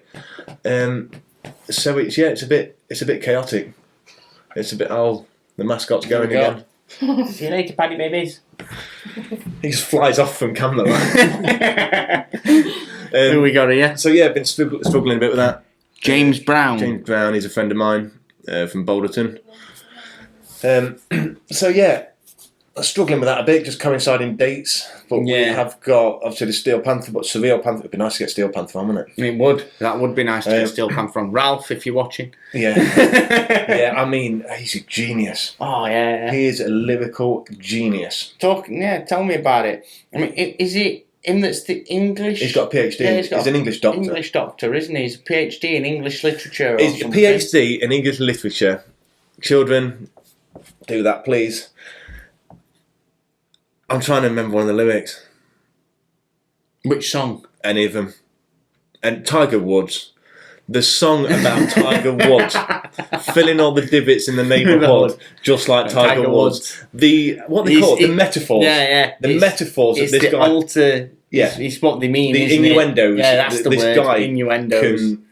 So it's a bit chaotic. It's a bit the mascot's going again. See you later, Paddy babies. He just flies off from camera. Who we got here? So yeah, I've been struggling a bit with that. James Brown. James Brown, he's a friend of mine from Boulderton. So yeah, I'm struggling with that a bit, just coinciding dates. But we have got obviously the Steel Panther, but Steel Panther. It'd be nice to get Steel Panther on, wouldn't it? It would. That would be nice to get Steel Panther on. Ralph, if you're watching. Yeah, yeah. I mean, he's a genius. Oh yeah. He is a lyrical genius. Tell me about it. I mean, is it him that's the English? He's got a PhD. Yeah, he's an English doctor. English doctor, isn't he? He's a PhD in English literature. He's a PhD in English literature. Children, do that, please. I'm trying to remember one of the lyrics. Which song? Any of them. And Tiger Woods. The song about Tiger Woods filling all the divots in the neighbourhood, just like Tiger Woods. What they call it? The metaphors. Yeah. The metaphors that this guy. It's what they mean. The innuendos. Yeah, that's the this word. Guy innuendos. Can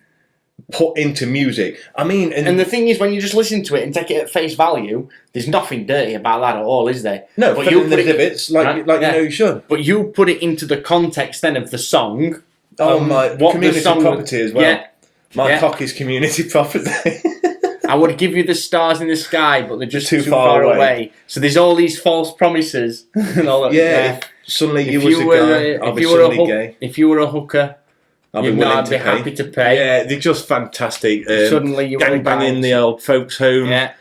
put into music. I mean, and the thing is, when you just listen to it and take it at face value, there's nothing dirty about that at all, is there? No, but you put the divots like you know you should. But you put it into the context then of the song. My community property as well. Yeah. My cock is community property. I would give you the stars in the sky, but they're just too far away. So there's all these false promises and all that. Yeah. If suddenly you was a guy, I'll be suddenly gay. If you were a hooker, I'd be happy to pay. Yeah, they're just fantastic. Suddenly you gang banging the old folks home. Yeah.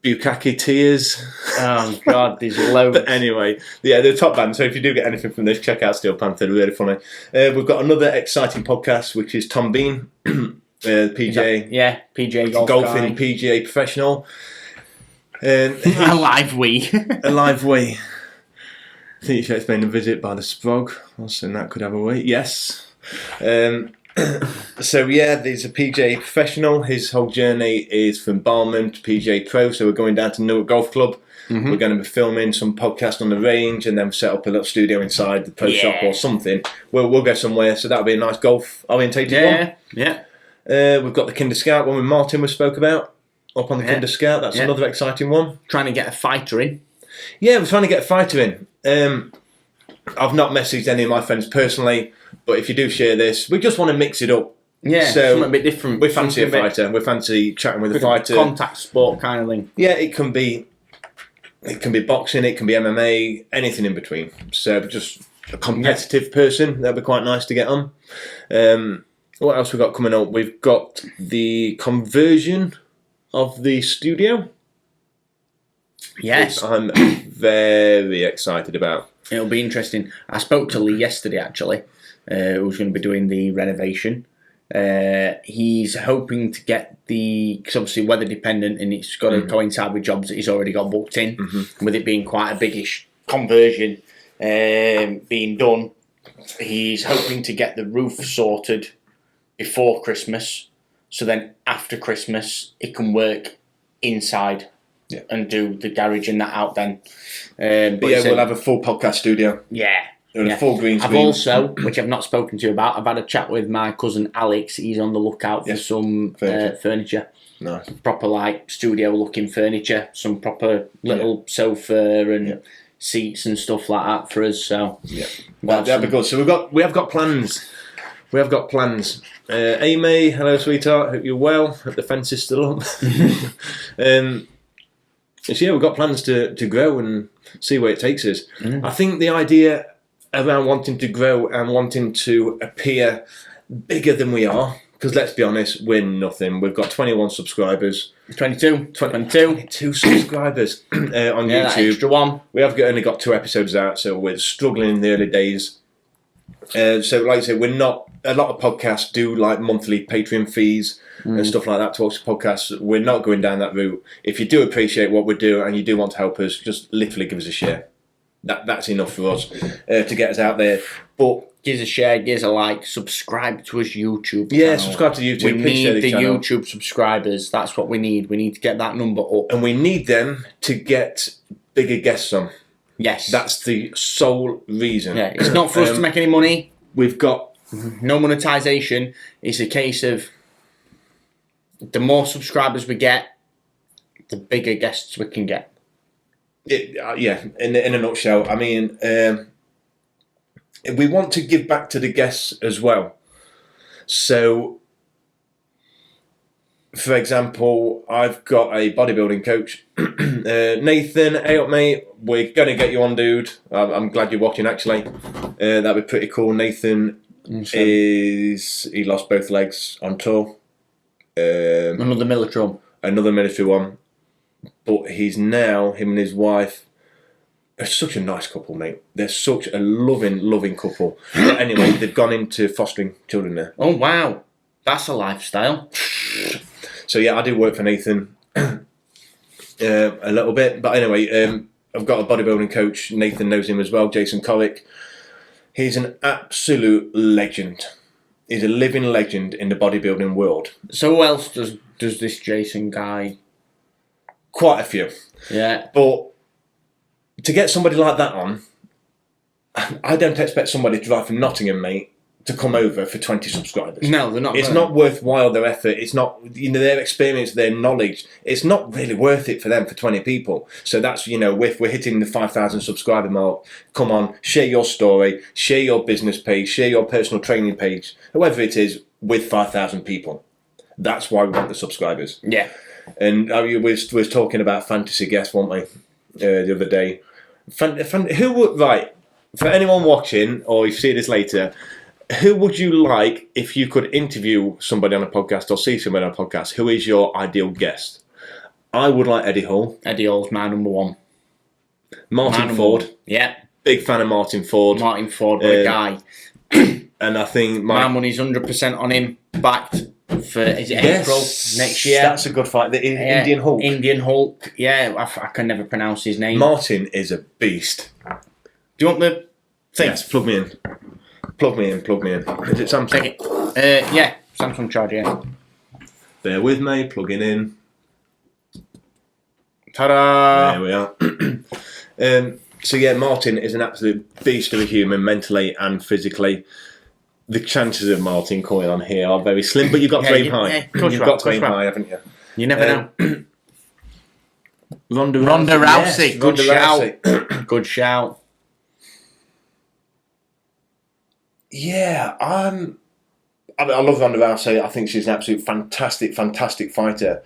Bukkake tears. Oh God, there's loads. But anyway, yeah, they're top band. So if you do get anything from this, check out Steel Panther. They're really funny. We've got another exciting podcast, which is Tom Bean, PGA. PGA golfing guy. PGA professional. A live wee. A live wee. I think you should explain a visit by the Sprog. Also, that could have a wait. Yes. So yeah, there's a PGA professional. His whole journey is from barman to PGA pro. So we're going down to Newark Golf Club. Mm-hmm. We're going to be filming some podcast on the range and then set up a little studio inside the pro shop or something. We'll go somewhere. So that'll be a nice golf orientated one. Yeah. We've got the Kinder Scout one with Martin we spoke about up on the Kinder Scout. That's another exciting one. Trying to get a fighter in. Yeah, we're trying to get a fighter in. I've not messaged any of my friends personally, but if you do share this, we just want to mix it up. Yeah, so something a bit different. We fancy a fighter. We fancy chatting with a fighter. Contact sport kind of thing. Yeah, it can be boxing, it can be MMA, anything in between. So just a competitive person, that'd be quite nice to get on. What else we got coming up? We've got the conversion of the studio. Yes. I'm very excited about. It'll be interesting. I spoke to Lee yesterday, actually, who's going to be doing the renovation. He's hoping to get because obviously weather dependent and it's got to coincide with jobs that he's already got booked in, with it being quite a biggish conversion being done. He's hoping to get the roof sorted before Christmas, so then after Christmas it can work inside. Yeah. And do the garage and that out then. But we'll have a full podcast studio. Yeah. And a full green screen. I've also, which I've not spoken to you about, I've had a chat with my cousin Alex. He's on the lookout for some furniture. Nice. Proper like studio looking furniture. Some proper little sofa and seats and stuff like that for us. So that'd be good. So we have got plans. We have got plans. Amy, hello sweetheart. Hope you're well. Hope the fence is still up. So yeah, we've got plans to grow and see where it takes us. I think the idea around wanting to grow and wanting to appear bigger than we are, because let's be honest, we're nothing. We've got 21 subscribers. 22 subscribers on YouTube. That extra one. We have only got 2 episodes out, so we're struggling in the early days. So like I said, we're not. A lot of podcasts do like monthly Patreon fees and stuff like that to watch the podcasts. We're not going down that route. If you do appreciate what we do and you do want to help us, just literally give us a share. That's enough for us to get us out there. But give us a share, give us a like, subscribe to us YouTube channel. Yeah, subscribe to YouTube. We need the YouTube subscribers. That's what we need. We need to get that number up. And we need them to get bigger guests on. Yes. That's the sole reason. Yeah, it's not for us to make any money. We've got no monetization. It's a case of the more subscribers we get, the bigger guests we can get. In a nutshell, I mean, we want to give back to the guests as well. So, for example, I've got a bodybuilding coach, Nathan. Hey up, mate. We're gonna get you on, dude. I'm glad you're watching. Actually, that'd be pretty cool. Nathan he lost both legs on tour. Another military one, but he's now, him and his wife, are such a nice couple, mate. They're such a loving couple. But anyway, they've gone into fostering children now. Oh wow, that's a lifestyle. So yeah, I do work for Nathan a little bit, but anyway, I've got a bodybuilding coach. Nathan knows him as well, Jason Corrick. He's an absolute legend. He's a living legend in the bodybuilding world. So who else does this Jason guy? Quite a few. Yeah. But to get somebody like that on, I don't expect somebody to drive from Nottingham, mate, to come over for 20 subscribers. No, they're not. It's not worthwhile their effort. It's not, their experience, their knowledge. It's not really worth it for them for 20 people. So that's, if we're hitting the 5,000 subscriber mark, come on, share your story, share your business page, share your personal training page, whoever it is, with 5,000 people. That's why we want the subscribers. Yeah. And we was talking about fantasy guests, weren't we, the other day? Who would, right, for anyone watching, or if you see this later, who would you like if you could interview somebody on a podcast or see somebody on a podcast? Who is your ideal guest? I would like Eddie Hall. Eddie Hall's my number one. Martin Ford. Yeah. Big fan of Martin Ford. Martin Ford, what a guy. And I think my money's 100% on him. Backed for April next year. That's a good fight. The Indian Hulk. Indian Hulk. Yeah, I can never pronounce his name. Martin is a beast. Do you want the thing? Yes, plug me in. Plug me in. Is it Samsung? Take it. Yeah, Samsung charger. Yeah. Bear with me, plugging in. Ta-da! There we are. So yeah, Martin is an absolute beast of a human, mentally and physically. The chances of Martin coming on here are very slim, but you've got to aim high. You've got to aim high, haven't you? You never know. Ronda Rousey. Yes, Good Ronda shout. Rousey. Good shout. Yeah, I love Ronda Rousey. I think she's an absolute fantastic fighter.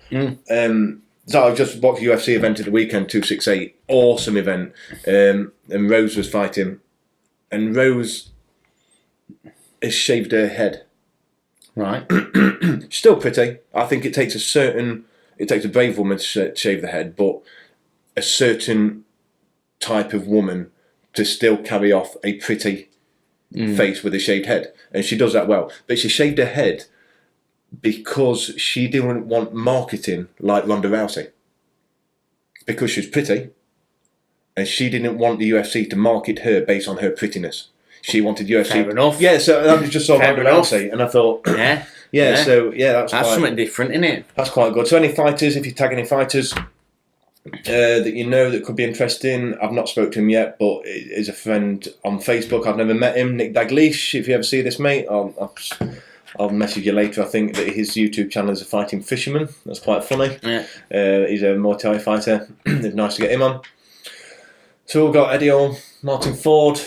So I just watched a UFC event at the weekend, 268. Awesome event. And Rose was fighting. And Rose has shaved her head. Right. Still pretty. I think it takes a brave woman to shave the head, but a certain type of woman to still carry off a pretty face with a shaved head. And she does that well. But she shaved her head because she didn't want marketing like Ronda Rousey. Because she's pretty. And she didn't want the UFC to market her based on her prettiness. She wanted UFC. Fair enough. Yeah, so I just saw Ronda Rousey and I thought... Yeah. So that's quite, something different, isn't it? That's quite good. So any fighters, if you tag any fighters that you know that could be interesting, I've not spoken to him yet, but is a friend on Facebook. I've never met him. Nick Dalglish, if you ever see this, mate, I'll message you later. I think that his YouTube channel is A Fighting Fisherman. That's quite funny. Yeah. He's a Muay Thai fighter. It's nice to get him on. So we've got Eddie Hall, Martin Ford.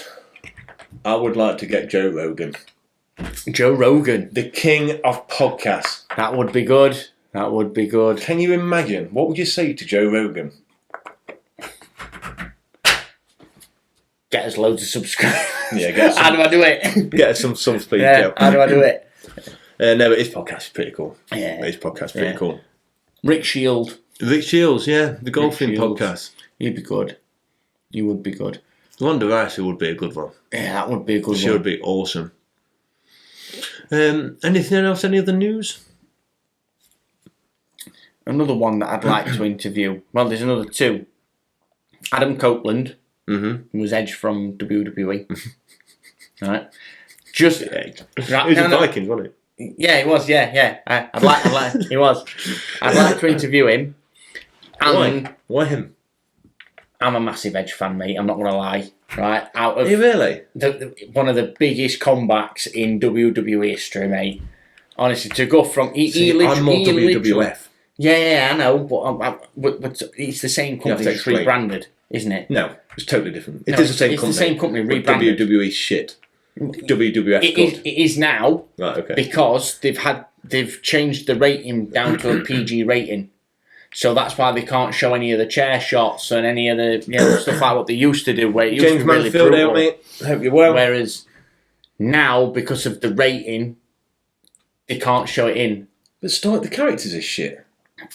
I would like to get Joe Rogan. Joe Rogan. The king of podcasts. That would be good. That would be good. Can you imagine? What would you say to Joe Rogan? Get us loads of subscribers. Yeah, get us some, how do I do it? Get us some speed, yeah, Joe. how do I do it? No, but his podcast is pretty cool. Yeah. His podcast is pretty cool. Rick Shield. Rick Shields, yeah. The golfing podcast. He'd be good. He would be good. Ronda Rousey would be a good one. Yeah, that would be a good one. She would be awesome. Anything else? Any other news? Another one that I'd like to interview. Well, there's another two. Adam Copeland, who was Edge from WWE. Right. Just Right, he was a Vikings, wasn't he? Yeah, he was. Yeah. I'd like. He was. I'd like to interview him. And Why him? I'm a massive Edge fan, mate. I'm not gonna lie. Right, out of Are you really? One of the biggest comebacks in WWE history, mate. Honestly, to go from I'm more WWF. Yeah, I know, but it's the same company, it's rebranded. isn't it? No, it's totally different. It is the same company. It's the same company, rebranded. WWE shit. WWF good. It is now. Right, okay. Because they've changed the rating down to a PG rating. So that's why they can't show any of the chair shots and any of the stuff like what they used to do. Where it used James to be really Mansfield, brutal. mate. Hope you're well. Whereas now, because of the rating, they can't show it in. But the characters is shit.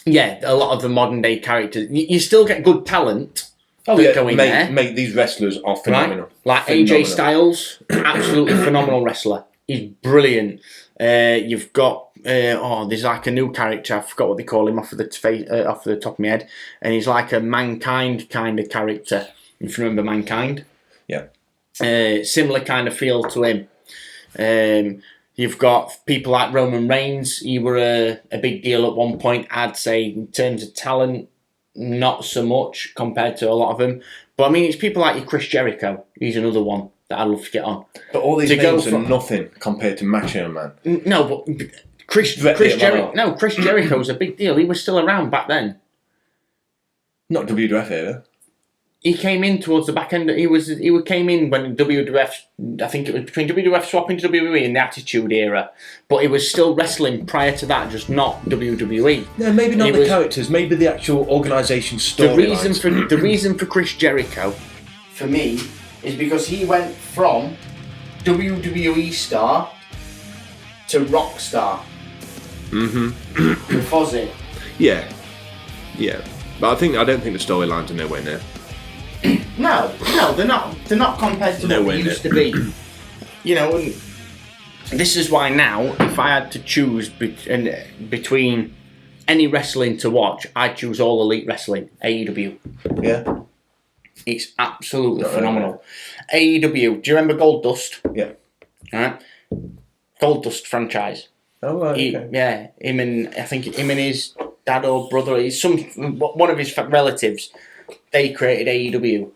Yeah, a lot of the modern day characters. You still get good talent. Go in there. Mate, these wrestlers are phenomenal. Right? Like AJ Styles, absolutely phenomenal wrestler. He's brilliant. You've got there's like a new character. I forgot what they call him off of the top of my head, and he's like a Mankind kind of character. If you remember Mankind, yeah, similar kind of feel to him. You've got people like Roman Reigns. He were a big deal at one point. I'd say in terms of talent, not so much compared to a lot of them. But I mean, it's people like your Chris Jericho. He's another one that I'd love to get on. But all these names are nothing compared to Macho Man. No, but Chris Jericho's a big deal. He was still around back then. Not WWF era. He came in towards the back end. He came in when WWF. I think it was between WWF swapping to WWE in the Attitude Era, but he was still wrestling prior to that, just not WWE. No, maybe not the characters. Maybe the actual organisation story. The reason for Chris Jericho, for me, is because he went from WWE star to rock star. Mm-hmm. Was it? Yeah. But I don't think the storylines are nowhere near. No, they're not. They're not compared to what they used to be. And this is why now, if I had to choose between any wrestling to watch, I'd choose All Elite Wrestling, AEW. Yeah. It's absolutely phenomenal. AEW, do you remember Goldust? Yeah. Alright. Goldust franchise. Oh, right, okay. I think him and his dad or brother, one of his relatives, they created AEW.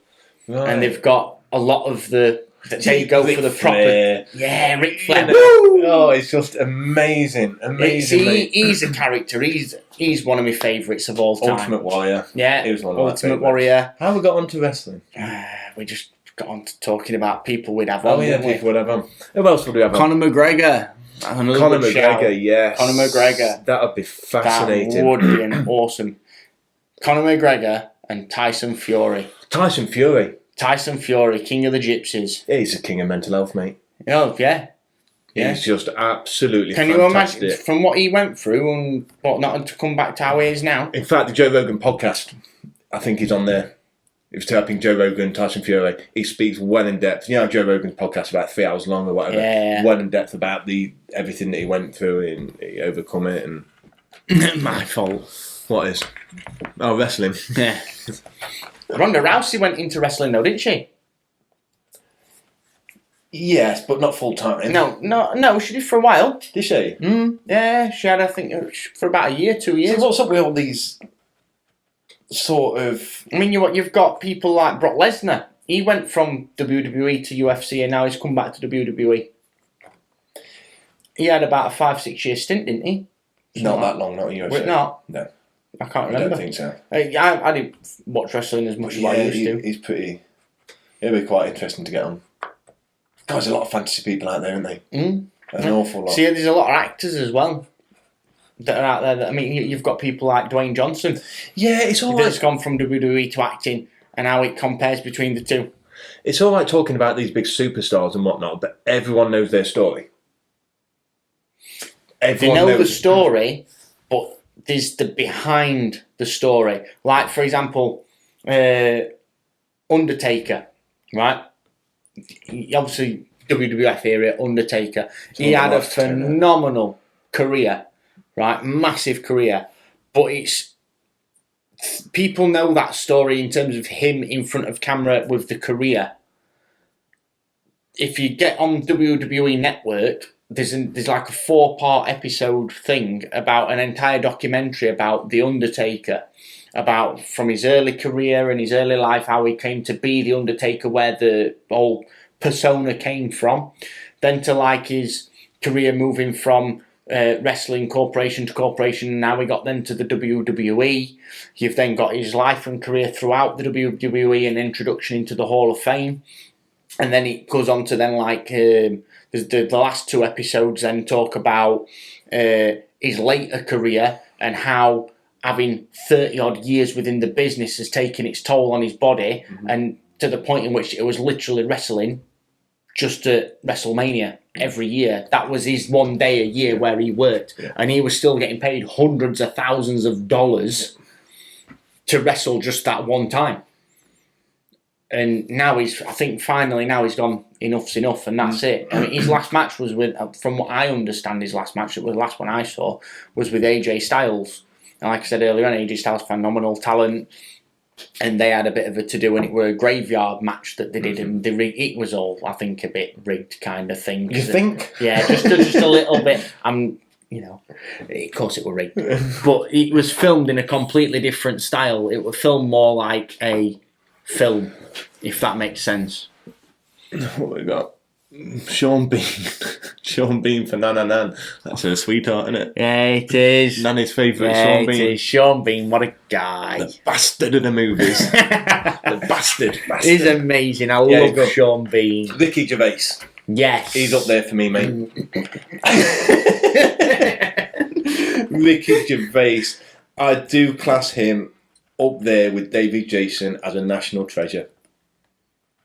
Right. And they've got a lot of they go for the proper... Yeah, Ric Flair. Oh, it's just amazing. He's a character. He's one of my favourites of all time. Ultimate Warrior. Yeah, he was one of Ultimate Warrior. How have we got on to wrestling? We just got on to talking about people we'd have on. Oh yeah, people would have on. Who else would we have on? Conor McGregor. Conor McGregor, yes. Conor McGregor. That would be fascinating. That would be an awesome. Conor McGregor and Tyson Fury. Tyson Fury, king of the gypsies. Yeah, he's a king of mental health, mate. Oh, yeah. He's just absolutely fantastic. Can you imagine from what he went through and whatnot to come back to how he is now? In fact, the Joe Rogan podcast, I think he's on there. It was typing Joe Rogan, Tyson Fury. He speaks well in depth. You know, Joe Rogan's podcast about 3 hours long or whatever. Yeah. Well in depth about everything that he went through and he overcome it. And my fault. What is? Oh, wrestling. Yeah. Ronda Rousey went into wrestling though, didn't she? Yes, but not full time. No, she did for a while. Did she? Yeah, she had, I think, for about a year, 2 years. So what's up with all these sort of... I mean, you've got people like Brock Lesnar. He went from WWE to UFC and now he's come back to WWE. He had about a 5-6 year stint, didn't he? Not that long, not in UFC. Was it not? No. I can't remember. I don't think so. I didn't watch wrestling as much as I used to. He's pretty... It'll be quite interesting to get on. God, there's a lot of fantasy people out there, aren't they? An awful lot. See, there's a lot of actors as well that are out there. I mean, you've got people like Dwayne Johnson. Yeah, it's all right. That's gone from WWE to acting, and how it compares between the two. It's all right talking about these big superstars and whatnot, but everyone knows their story. They know the story, but there's the behind the story. Like, for example, Undertaker, right? Obviously, WWF era, Undertaker. He had a phenomenal career, right? Massive career. But people know that story in terms of him in front of camera with the career. If you get on WWE Network, there's like a 4-part episode thing about an entire documentary about The Undertaker, about from his early career and his early life, how he came to be The Undertaker, where the whole persona came from, then to like his career moving from wrestling corporation to corporation, and now he got them to the WWE. You've then got his life and career throughout the WWE and introduction into the Hall of Fame. And then it goes on to then the last 2 episodes then talk about his later career and how having 30 odd years within the business has taken its toll on his body, and to the point in which it was literally wrestling just at WrestleMania every year. That was his one day a year where he worked, and he was still getting paid hundreds of thousands of dollars to wrestle just that one time. And now finally he's gone, enough's enough, and that's it. I mean, his last match was with, from what I understand, it was the last one I saw, was with AJ Styles. And like I said earlier on, AJ Styles, phenomenal talent. And they had a bit of a to-do, and it were a graveyard match that they did, and it was all, I think, a bit rigged kind of thing. You think? Yeah, just a little bit. Of course it were rigged. But it was filmed in a completely different style. It was filmed more like a film, if that makes sense. What we got? Sean Bean. Sean Bean for Nan. That's her sweetheart, isn't it? Yeah, it is. Nanny's favourite, yeah, Sean Bean. It is. Sean Bean, what a guy. The bastard of the movies. The bastard. He's amazing. I love Sean Bean. Ricky Gervais. Yes. He's up there for me, mate. Ricky Gervais. I do class him up there with David Jason as a national treasure.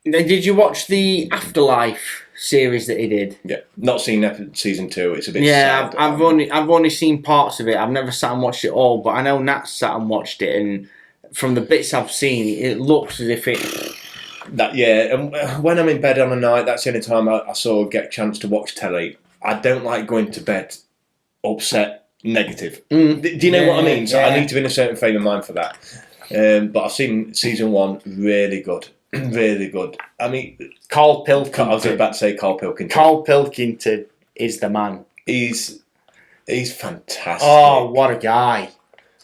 Did you watch the Afterlife series that he did? Yeah, not seen season 2. It's a bit sad. sad. I've only seen parts of it. I've never sat and watched it all, but I know Nat sat and watched it, and from the bits I've seen, it looks as if it. And when I'm in bed on a night, that's the only time I sort of get a chance to watch telly. I don't like going to bed upset, negative. Do you know what I mean? So I need to be in a certain frame of mind for that. But I've seen season 1, really good. Really good. I mean, Carl Pilkington. I was about to say Carl Pilkington. Carl Pilkington is the man. He's fantastic. Oh, what a guy!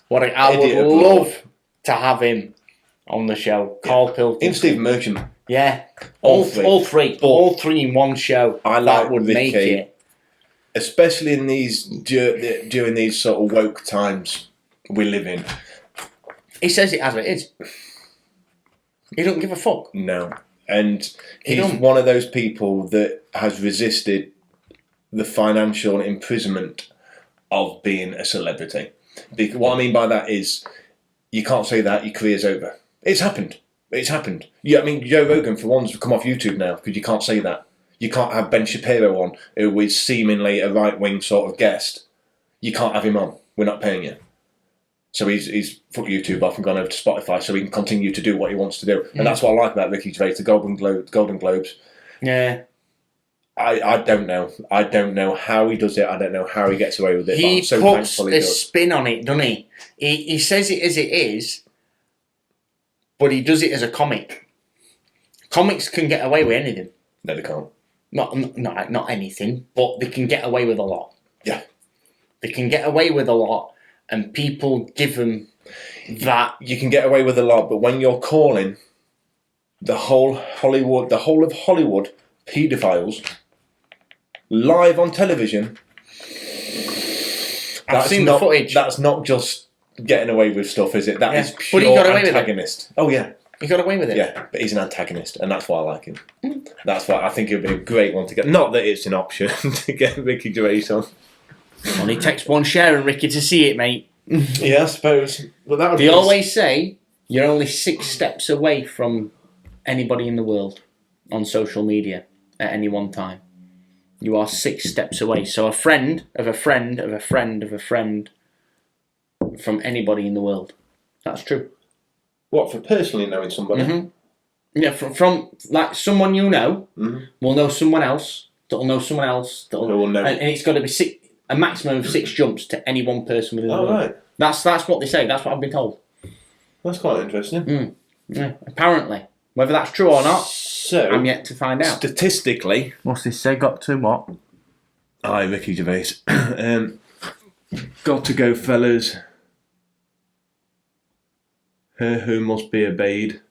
I would love to have him on the show. Carl Pilkington. Him, Steve Merchant. Yeah, all three in one show. I like that would Ricky, make it, especially in these during these sort of woke times we live in. He says it as it is. He don't give a fuck. No. And he's one of those people that has resisted the financial imprisonment of being a celebrity. Because what I mean by that is, you can't say that, your career's over. It's happened. Yeah, I mean, Joe Rogan, for one's come off YouTube now, because you can't say that. You can't have Ben Shapiro on, who is seemingly a right-wing sort of guest. You can't have him on. We're not paying you. So he's put YouTube off and gone over to Spotify so he can continue to do what he wants to do. And that's what I like about Ricky Gervais, the Golden Globes. Yeah. I don't know. I don't know how he does it. I don't know how he gets away with it. He puts a spin on it, doesn't he? He says it as it is, but he does it as a comic. Comics can get away with anything. No, they can't. Not anything, but they can get away with a lot. Yeah. They can get away with a lot. And people give them that. You can get away with a lot, but when you're calling the whole of Hollywood paedophiles live on television, I've seen the footage. That's not just getting away with stuff, is it? That is pure but he got away antagonist. With it. Oh yeah, he got away with it. Yeah, but he's an antagonist, and that's why I like him. That's why I think it would be a great one to get. Not that it's an option to get Ricky Gervais on. Only takes one share and Ricky to see it, mate. Yeah, I suppose. But that would they always say you're only 6 steps away from anybody in the world on social media at any one time. You are 6 steps away. So a friend of a friend of a friend of a friend from anybody in the world. That's true. What, for personally knowing somebody? Mm-hmm. Yeah, from like someone you know will know someone else that'll know someone else that'll know. And it's got to be a maximum of 6 jumps to any one person within the world. Right. That's what they say. That's what I've been told. That's quite interesting. Yeah, apparently. Whether that's true or not, so I'm yet to find out. Statistically... What's this say? Got to what? Aye, Ricky Gervais. Got to go, fellas. Her who must be obeyed.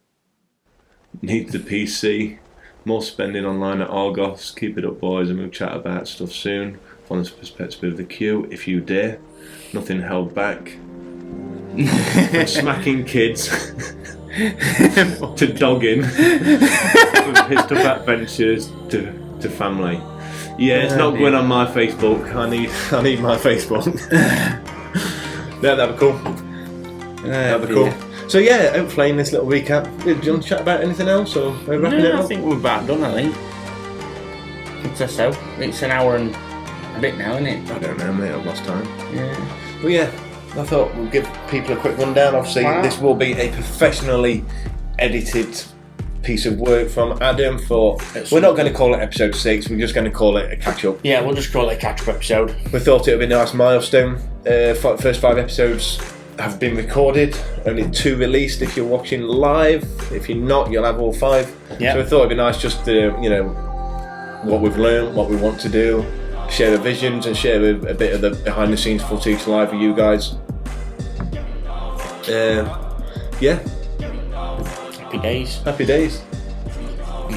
Needs the PC. More spending online at Argos. Keep it up, boys, and we'll chat about stuff soon. from the perspective of the queue, if you dare. Nothing held back. From smacking kids to dogging, from pissed up adventures to family. Yeah, it's not going on my Facebook. I need my Facebook. Yeah, that'd be cool. That'd be cool. So yeah, hopefully in this little recap, do you want to chat about anything else, or wrapping it up? I think we're about done. I think. So it's an hour and a bit now, isn't it? I don't know, mate. I've lost time. Yeah. Well, yeah. I thought we'll give people a quick rundown. Obviously, this will be a professionally edited piece of work from Adam. We're not going to call it episode 6. We're just going to call it a catch up. Yeah, we'll just call it a catch up episode. We thought it would be a nice milestone. First 5 episodes have been recorded. Only 2 released. If you're watching live, if you're not, you'll have all 5. Yeah. So we thought it'd be nice just to what we've learned, what we want to do, share the visions, and share a bit of the behind the scenes footage live with you guys. Yeah. Happy days. Happy days.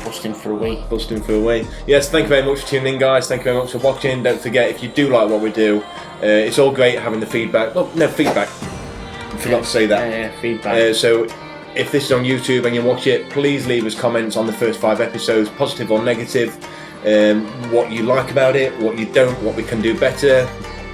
Busting for a week. Yes, thank you very much for tuning in, guys. Thank you very much for watching. Don't forget, if you do like what we do, it's all great having the feedback. Well, no, feedback. I forgot to say that. Yeah, feedback. So, if this is on YouTube and you watch it, please leave us comments on the first 5 episodes, positive or negative. What you like about it, what you don't, what we can do better.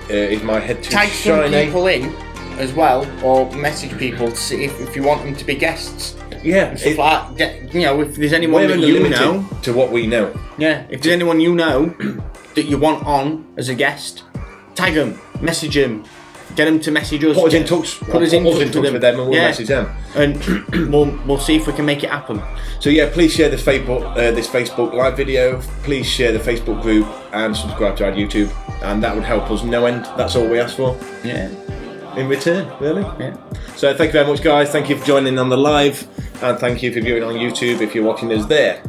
Is my head too Tag shiny? some people in as well, or message people to see if you want them to be guests. Yeah, and stuff like that. If there's anyone that you know to what we know. Yeah, if there's anyone you know that you want on as a guest, tag them, message them, get them to message us. Put us in touch. Put us in touch with them, and we'll message them. And we'll see if we can make it happen. So yeah, please share this Facebook live video. Please share the Facebook group and subscribe to our YouTube, and that would help us no end. That's all we ask for. Yeah. In return, really. Yeah. So thank you very much, guys. Thank you for joining on the live, and thank you for viewing on YouTube if you're watching us there.